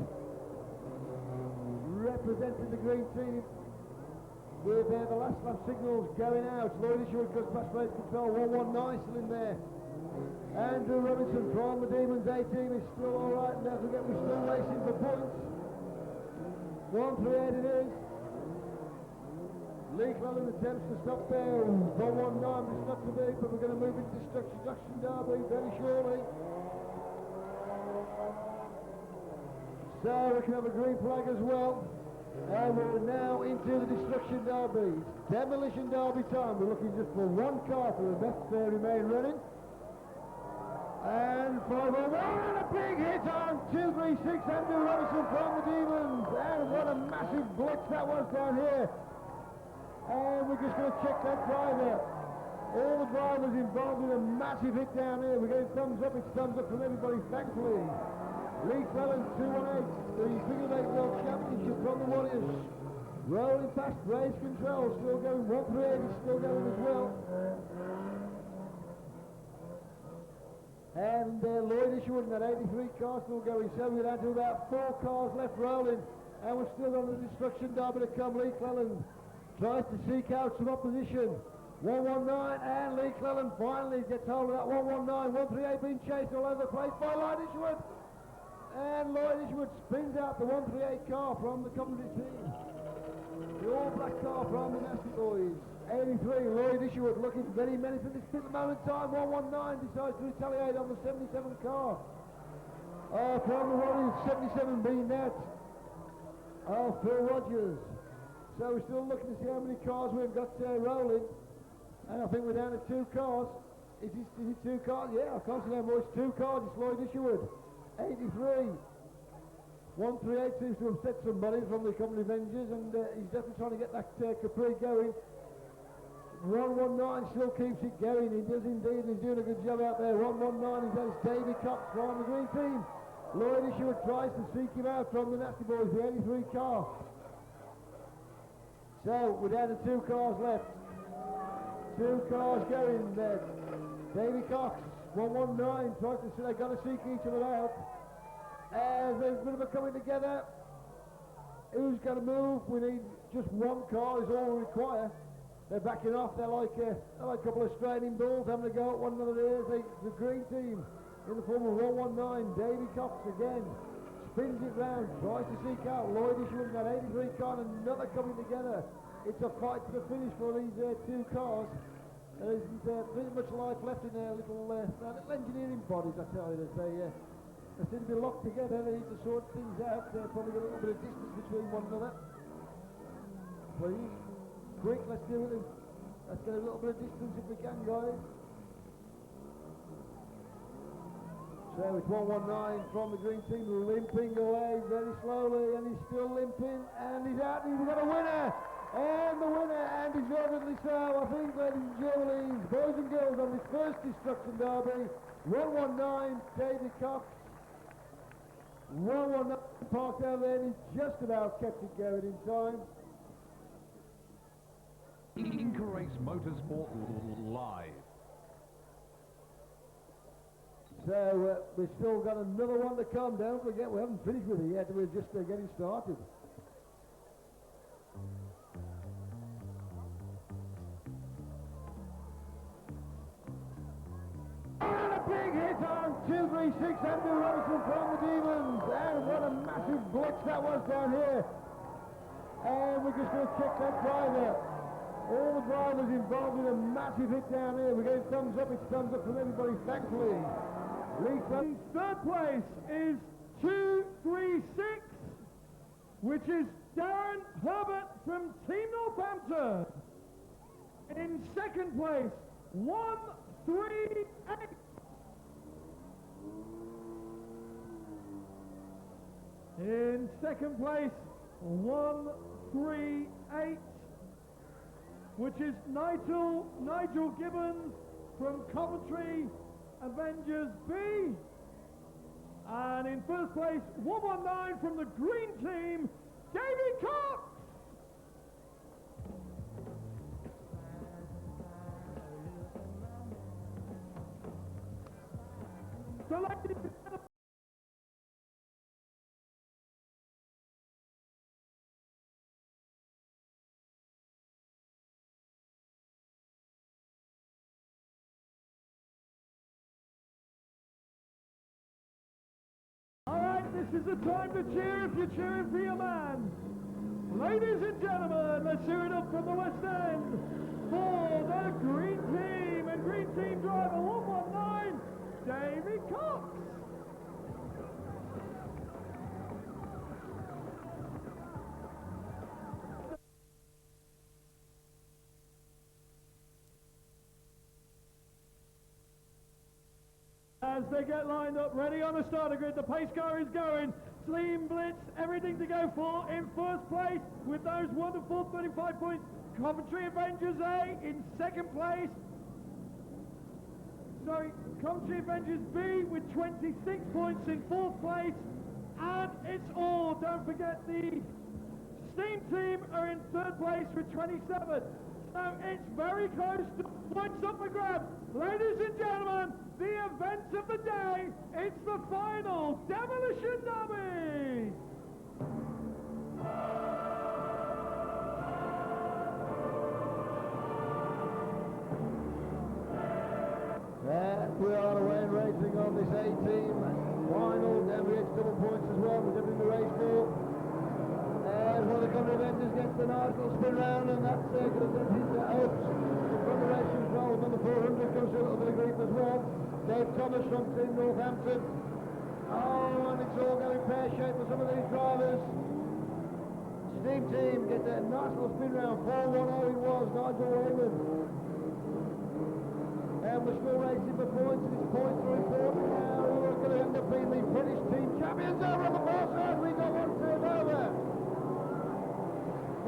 representing the green team with the last lap signals going out. Lloyd Isherwood goes past race control. 119 still in there. Andrew Robinson from the Demons 18 is still alright, and don't forget we're still racing for points. 138 it is. Lee Clellan attempts to stop there. 119, but it's not to be, but we're going to move into Destruction Derby very shortly. So we can have a green flag as well. And we're now into the Destruction Derby. Demolition Derby time. We're looking just for one car for the best remain running. And 501, and a big hit on 236, Andrew Robinson from the Demons. And what a massive blitz that was down here. And we're just going to check that driver. All the drivers involved in a massive hit down here. We're getting thumbs up. It's thumbs up from everybody, thankfully. Lee Clellan, 218, the figure 8 world championship from the Warriors. Rolling past race control, still going. 138 is still going as well. And Lloyd Isherwood in that 83 car still going. So we're down to about 4 cars left rolling. And we're still on the Destruction Derby to come. Lee Clellan tries to seek out some opposition. 119, and Lee Clellan finally gets hold of that 119. 138 being chased all over the place by Lloyd Isherwood. And Lloyd Isherwood spins out the 138 car from the Company team. The all-black car from the Nasty Boys. 83, Lloyd Isherwood looking very menacing at this moment in time. 119 decides to retaliate on the 77 car. From the Warriors, 77 being that of Phil Rogers. So we're still looking to see how many cars we've got rolling. And I think we're down to 2 cars. Is it 2 cars? Yeah, I can't see no more. It's 2 cars. It's Lloyd Isherwood. 83. 138 seems to have upset somebody from the Company Avengers, and he's definitely trying to get that Capri going. 119 still keeps it going. He does indeed, and he's doing a good job out there. 119 is David Cox from the green team. Lloyd Isherwood tries to seek him out from the Nasty Boys, the 83 car. So, we're down to 2 cars left. 2 cars going there. Davy Cox, 119, tries to see, they've got to seek each other out. As there's a bit of a coming together. Who's going to move? We need just 1 car is all we require. They're backing off. They're like a couple of straining bulls having to go at one another. There's the green team in the form of 119. Davy Cox again spins it round, tries to seek out Lloyd Isherwood in that 83 car, and another coming together. It's a fight to the finish for these 2 cars. There isn't pretty much life left in their little engineering bodies, I tell you. They seem to be locked together. They need to sort things out. They've probably got a little bit of distance between one another. Please, quick, let's do it. Let's get a little bit of distance if we can, guys. So it's 119 from the green team, limping away very slowly, and he's still limping, and he's out, and we've got a winner! And the winner, and deservedly so, I think, ladies and gentlemen, boys and girls, on this first Destruction Derby, 119, David Cox. 119 parked over there, and he's just about kept it going in time. Race Motorsport Live. So we've still got another one to come. Don't forget, we haven't finished with it yet. We're just getting started. And a big hit on 236 Andrew Robinson from the Demons. And what a massive blitz that was down here. And we're just going to check that driver. All the drivers involved in a massive hit down here. We're getting thumbs up. It's thumbs up from everybody, thankfully. In third place is 236, which is Darren Herbert from Team Northampton. In second place, 138. In second place, 138, which is Nigel Gibbons from Coventry Avengers B. And in first place, 119 from the green team, Davy Cox. So ladies and gentlemen, this is the time to cheer if you're cheering for your man. Ladies and gentlemen, let's cheer it up from the West End for the green team. And green team driver 119, Davy Cox. As they get lined up, ready on the starter grid, the pace car is going. Slim Blitz, everything to go for in first place with those wonderful 35 points. Coventry Avengers A in second place. Coventry Avengers B with 26 points in fourth place. And it's all, don't forget, the Steam team are in third place with 27. So it's very close to points up for grabs. Ladies and gentlemen, the events of the day, it's the final Demolition Derby! We are away in racing on this A-team final. MVH double points as well, we're in the race for. As one of the Coventry Avengers gets the nice little spin round, and that's going to get his hopes from the racing as well. Number 400 comes to a little bit of grief as well. Dave Thomas from Team Northampton. Oh, and it's all going pear-shaped for some of these drivers. Steam team get that nice little spin round. 4-1-0 it was, Nigel Wayman. And we're still racing for points, and these points are important now. We're going to end up being the British team champions over on the far side. We got one turn over.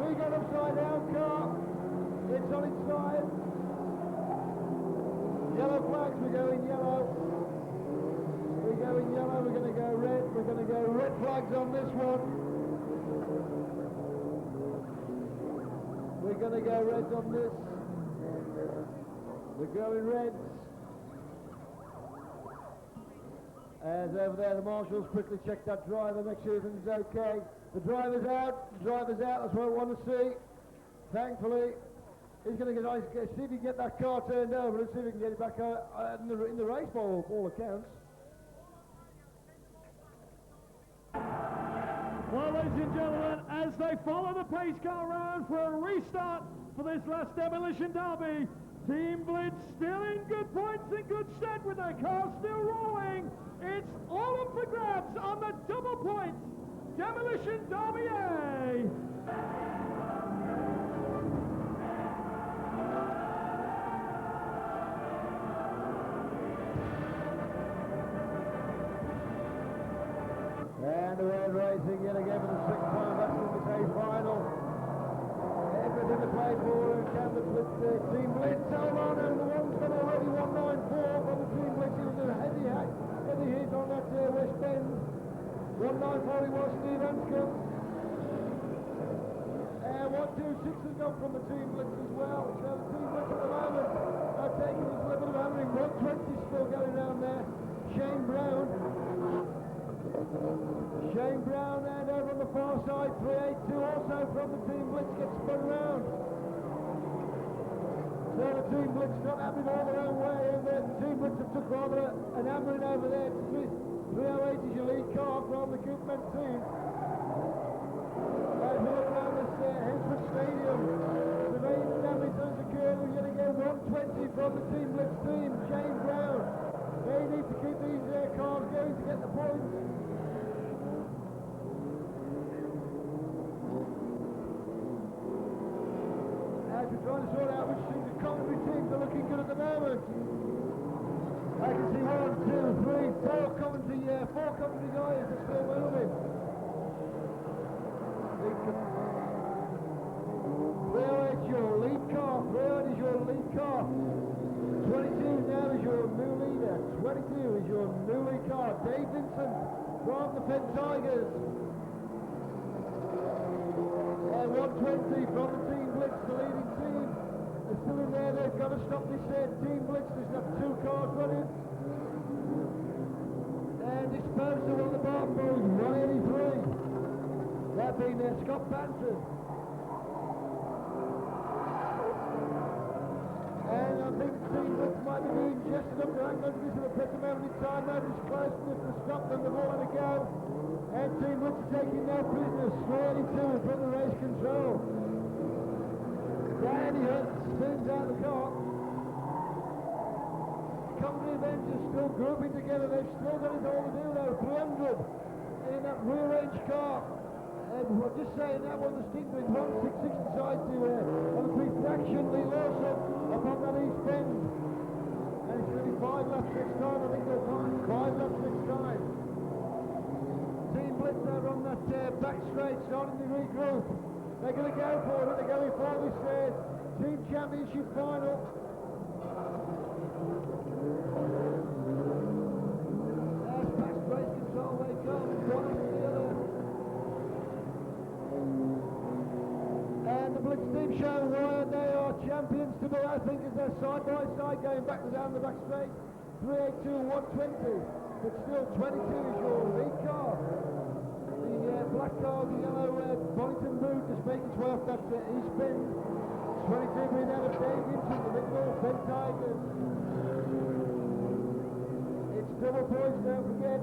We got upside down car. It's on its side. Yellow flags, we're going yellow. We're going yellow, we're going to go red, we're flags on this one. We're going to go reds on this. We're going reds. As over there, the marshals quickly check that driver, make sure everything's okay. The driver's out, that's what I want to see. Thankfully, he's going to see if he can get that car turned over and see if he can get it back in the race by all accounts. Well, ladies and gentlemen, as they follow the pace car round for a restart for this last demolition derby, Team Blitz still in good points, in good stead with their car still rolling. It's all up for grabs on the double points demolition derby A. And the red racing yet again for the sixth time back in the day final. Everything to play for and Canvas with Team Blitz. Hold on, and the one's been already 194 from the Team Blitz. It was a heavy hit on that west bend. 194 he was, Steve Anscombe. And 126 has gone from the Team Blitz as well. So the Team Blitz at the moment are taking a little bit of hammering. 120 still going around there. Shane Brown and over on the far side, 382 also from the Team Blitz gets spun around. So the Team Blitz not having all their own way, and the Team Blitz have took rather an hammering over there. 308 is your lead car from the Goodman team. As we look around this Hensford Stadium, the main damage has occurred. We're going to get 120 from the Team Blitz team. Shane Brown. They need to keep these cars going to get the points. We're trying to sort out which teams, the commentary teams are looking good at the moment. I can see 1, 2, 3, 4 commentary guys are still moving. 308 is your lead car, 308 is your lead car. 22 now is your new leader, 22 is your new lead car. Dave Vincent from the Penn Tigers. And 120 from the Team Blitz, the leading team. They're still in there, they've got to stop this Team Blitz. There's got 2 cars running. And disposed of on the bar pole, 183. That being Scott Banton. And I think the Team Blitz might be doing just enough to hang on to this at a better moment in time. Now it's close enough to stop them, they've all had to go. And Team Blitz is taking no prisoners, 382 from the race control. Danny Hunt spins out the car. Company Avengers still grouping together, they've still got it all to do though, 300 in that rear range car. And we're just saying that one, the stinger is 166 decides to on the pre-fraction, Lee Lawson up on that east bend. And it's going to be 5 laps next time, I think they'll find 5 laps next time. Team Blitz over on that back straight, starting to regroup. They're going to go for it, they're going for this team championship final. That's back straight control, they come, one after the other. And the Blitz team showing why they are champions to me, I think, as they're side by side going back to down the back straight. 382 and 120, but still 22 is your lead car. The black car, the yellow Bonington boot just making its way off that east bend. 22 being out of Dave Vincent, the middle, Ben Tigers. It's double points, don't forget.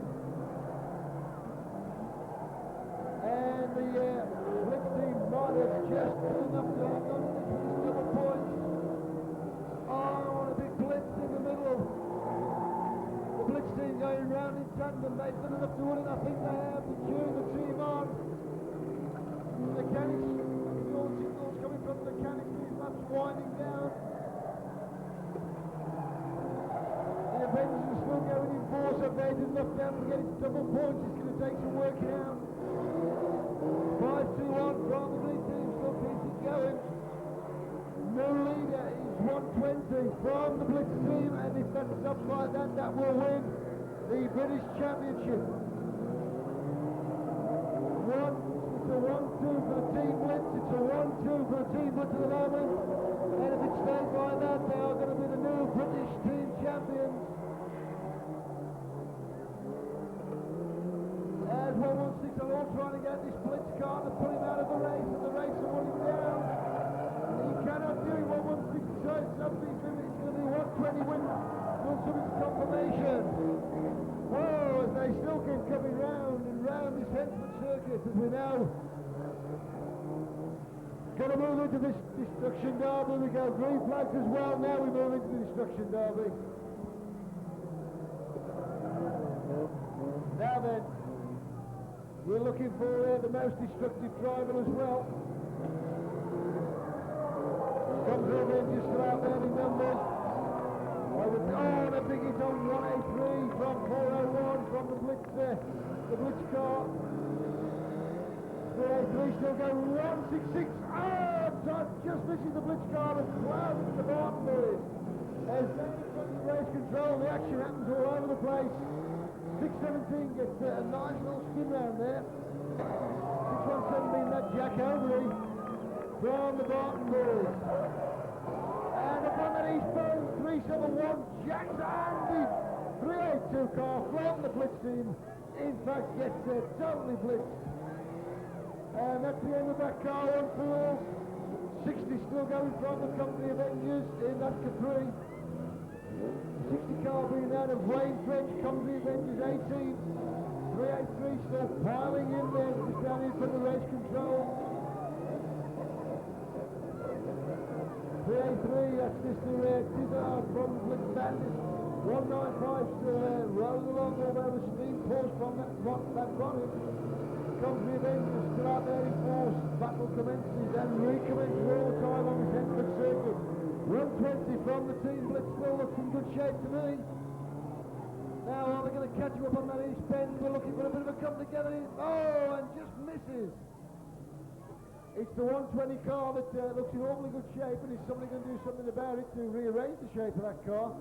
And the Blitz team might have just enough to hang on to this double points. Oh, and a big Blitz in the middle. The Blitz team going round in tandem, they've done enough to win it, I think they have. The cheering the team on. The mechanics, all signals coming from the mechanics, these laps winding down. The Avengers are still going in force, so they did enough down to get it to double points. It's going to take some working out. 5-2-1 from the lead team, still keeps it going. No leader is 120 from the Blitz team, and if that stops like that, that will win the British Championship. the team blitz at the moment. And if it stays like that, they are going to be the new British team champions. As 116 are all trying to get this blitz car to pull him out of the race, and the race will run him down. He cannot do it. 116 shows something. It's going to be 120 win. Still something confirmation. Whoa, as they still keep coming round and round this Hensford circuit, as we now going to move into this destruction derby. We go green flags as well. Now we move into the destruction derby. Now then, we're looking for the most destructive driver as well. Comes over and just out there in numbers. And a big hit on 183 from 401 from the blitz car. 383 still going 166. Just misses the blitz car and plows into the Barton boys. As they from the race control, the action happens all over the place. 617 gets a nice little spin round there. 617 being that Jack Overy from the Barton boys. And upon that eastbound 371, Jack's Andy 382 car from the blitz team. In fact, gets totally blitzed. And that's the end of that car, 1 for all. 60 still going from the company Avengers in that Capri. 60 car being out of Wayne French, company Avengers 18. 383 still piling in there, just down in front of the race control. 383, that's Mr. Tizard from Blitz Bandit. 195 still rolling along, although the steam pours from that bonnet. Company Avengers still out there in force. Battle commences and recommences all the time on the Hensford circuit. 120 from the team Blitz still looks in good shape to me. Now are they going to catch you up on that east bend? We're looking for a bit of a come together. Oh, and just misses. It's the 120 car that looks in awfully good shape, and is somebody going to do something about it to rearrange the shape of that car?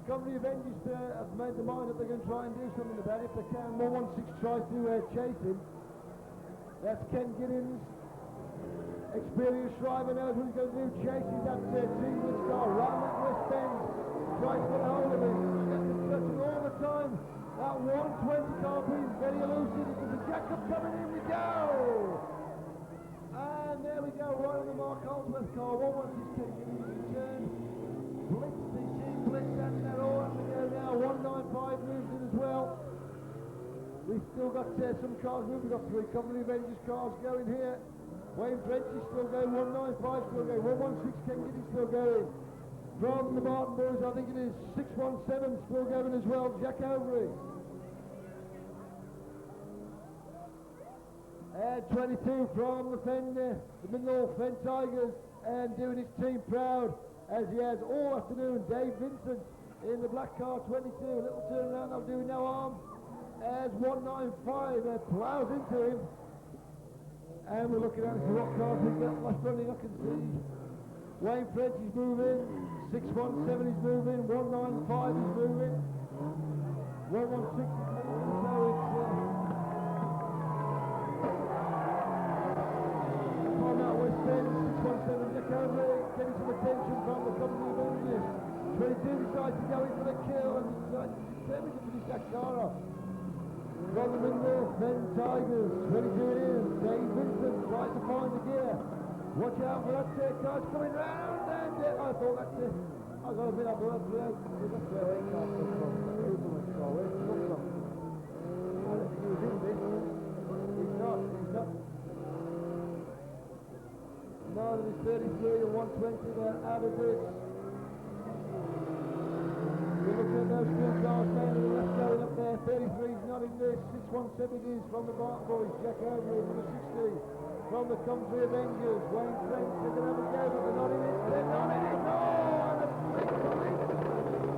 Company Avengers have made the mind that they're going to try and do something about it if they can. 116 tries to chase him. That's Ken Giddens, experienced driver, knows what he's going to do, chases that team Blitz car round that west bend, tries to get a hold of it, gets touching all the time. That 120 car being very elusive. There's a jack-up coming in, we go! And there we go, right on the Mark Holdsworth car, 116 taking his return. Blitz, the team Blitz, and they're all up to go now, 195 moves in as well. We've still got some cars moving. We've got 3 Company Avengers cars going here. Wayne French is still going, 195 still going, 116 Ken Giddens still going. From the Barton boys, I think it is 617 still going as well, Jack Overy. And 22 from the Middle Fen Tigers, and doing his team proud as he has all afternoon. Dave Vincent in the black car, 22, a little turnaround, I'm doing no harm. As 195 ploughs into him, and we're looking at what cars we've got left running. I can see Wayne French is moving, 617 is moving, 195 is moving, 116 is moving, so it's on that west end, 617 Jack Overy getting some attention from the company of Avengers. 22 decides to go in for the kill and decides to determine to finish that car off. From the Middle Fen Tigers, 22 it is. Dave Vincent tries to find the gear. Watch out for that car's coming round, and I thought that's it. I got a bit of work for that. That's where that car comes from. That Uberman car, where's it come from? I don't think he was in this. He's not. No, there's 33 and 120, they're out of this. We're looking at those 2 cars down to the left going up there. 33 is not in this. 617 is from the Barton boys. Jack Overy, number 60. From the Company Avengers. Wayne French, they're going to have a go, but they're not in it. They're not in it. Oh, and a big split.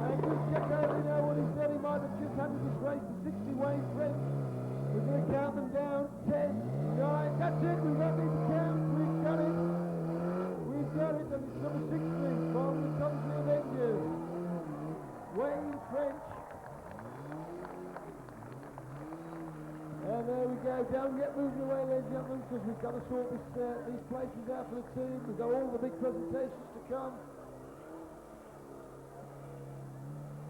And does Jack Overy know what he's done? He might have just handed this race to 60 Wayne French. We're going to count them down. 10, 9. That's it. We don't need to count. We've got it. We've got it. And it's number 60 from the Company Avengers. Wayne French. And there we go, down, get moving away, ladies and gentlemen, because we've got to sort these places out for the team. We've got all the big presentations to come.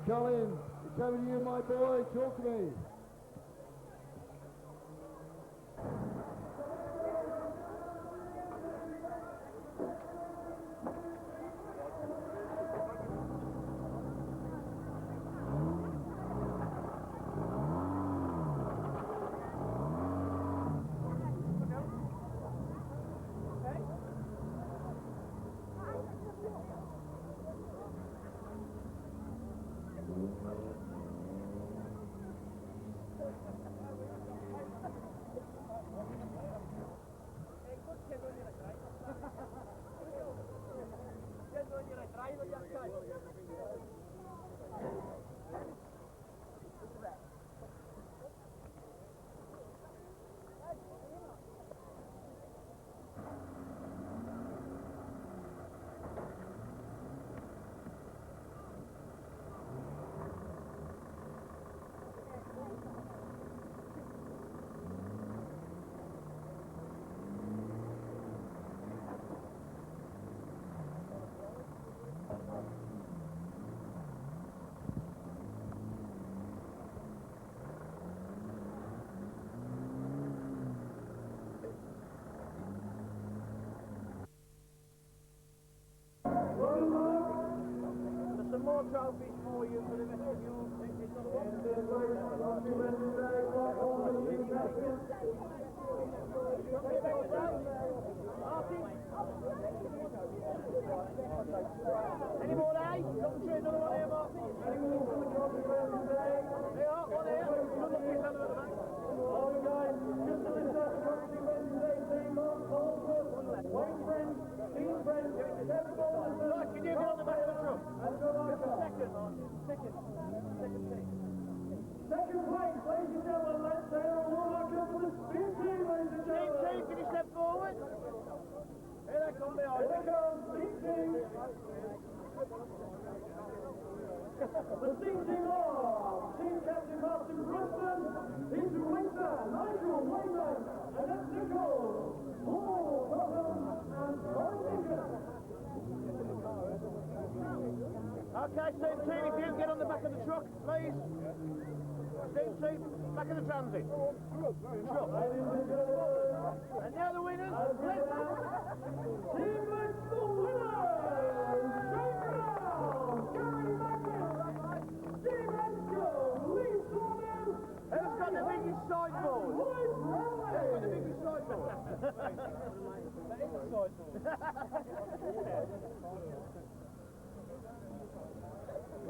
Colin, it's over to you, my boy. Talk to me. Some more trophies for you for the rest of your Any more, eh? Not to another one here, Martin. They are, one here. Good luck, you fellow at the back. All right, guys. Just to listen out the country Wednesday team, Mark Colford, Wayne Friend, Dean Friend, Kevin Bowles. Right, can you get on the back of the truck? Just a second, Martin. Second thing. Second place, ladies and gentlemen, let's say a warm welcome to the Team Team, ladies and gentlemen. Team Team, can you step forward? Here they come behind. Here they come, Team Team. The Team Team are Team Captain Martin Brunson, Peter Winter, Nigel Wayman, Annette Nichols, Paul Bottom, and Lauren Dingle. Okay, Team Team, if you get on the back of the truck, please. Team Team, back of the transit. Truck. And now the winners. Team Let's the winners! Shane Brown, Gary Mackett, Team Let's Go, Lee Thornton. Who's got the biggest sideboard? Who's got the biggest sideboard? That is a sideboard.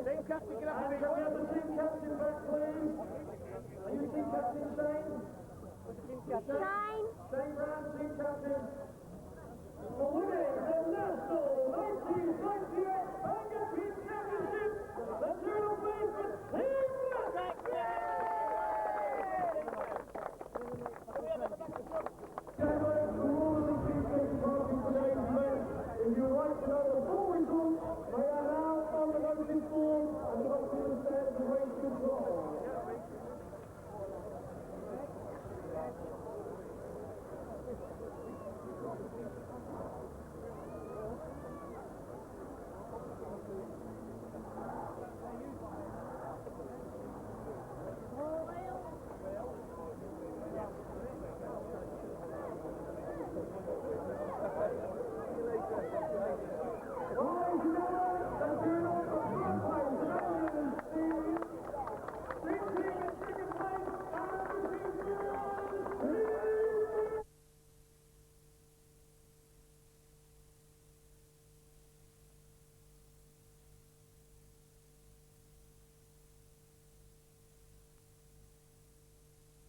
Team captain, get up a bit. Can we have the team captain back, please? Are you team captain, Shane? What's the team captain? Shane Brown, team captain. For winning the National 1998 Banger Team Championship, let's hear it please for Team Black!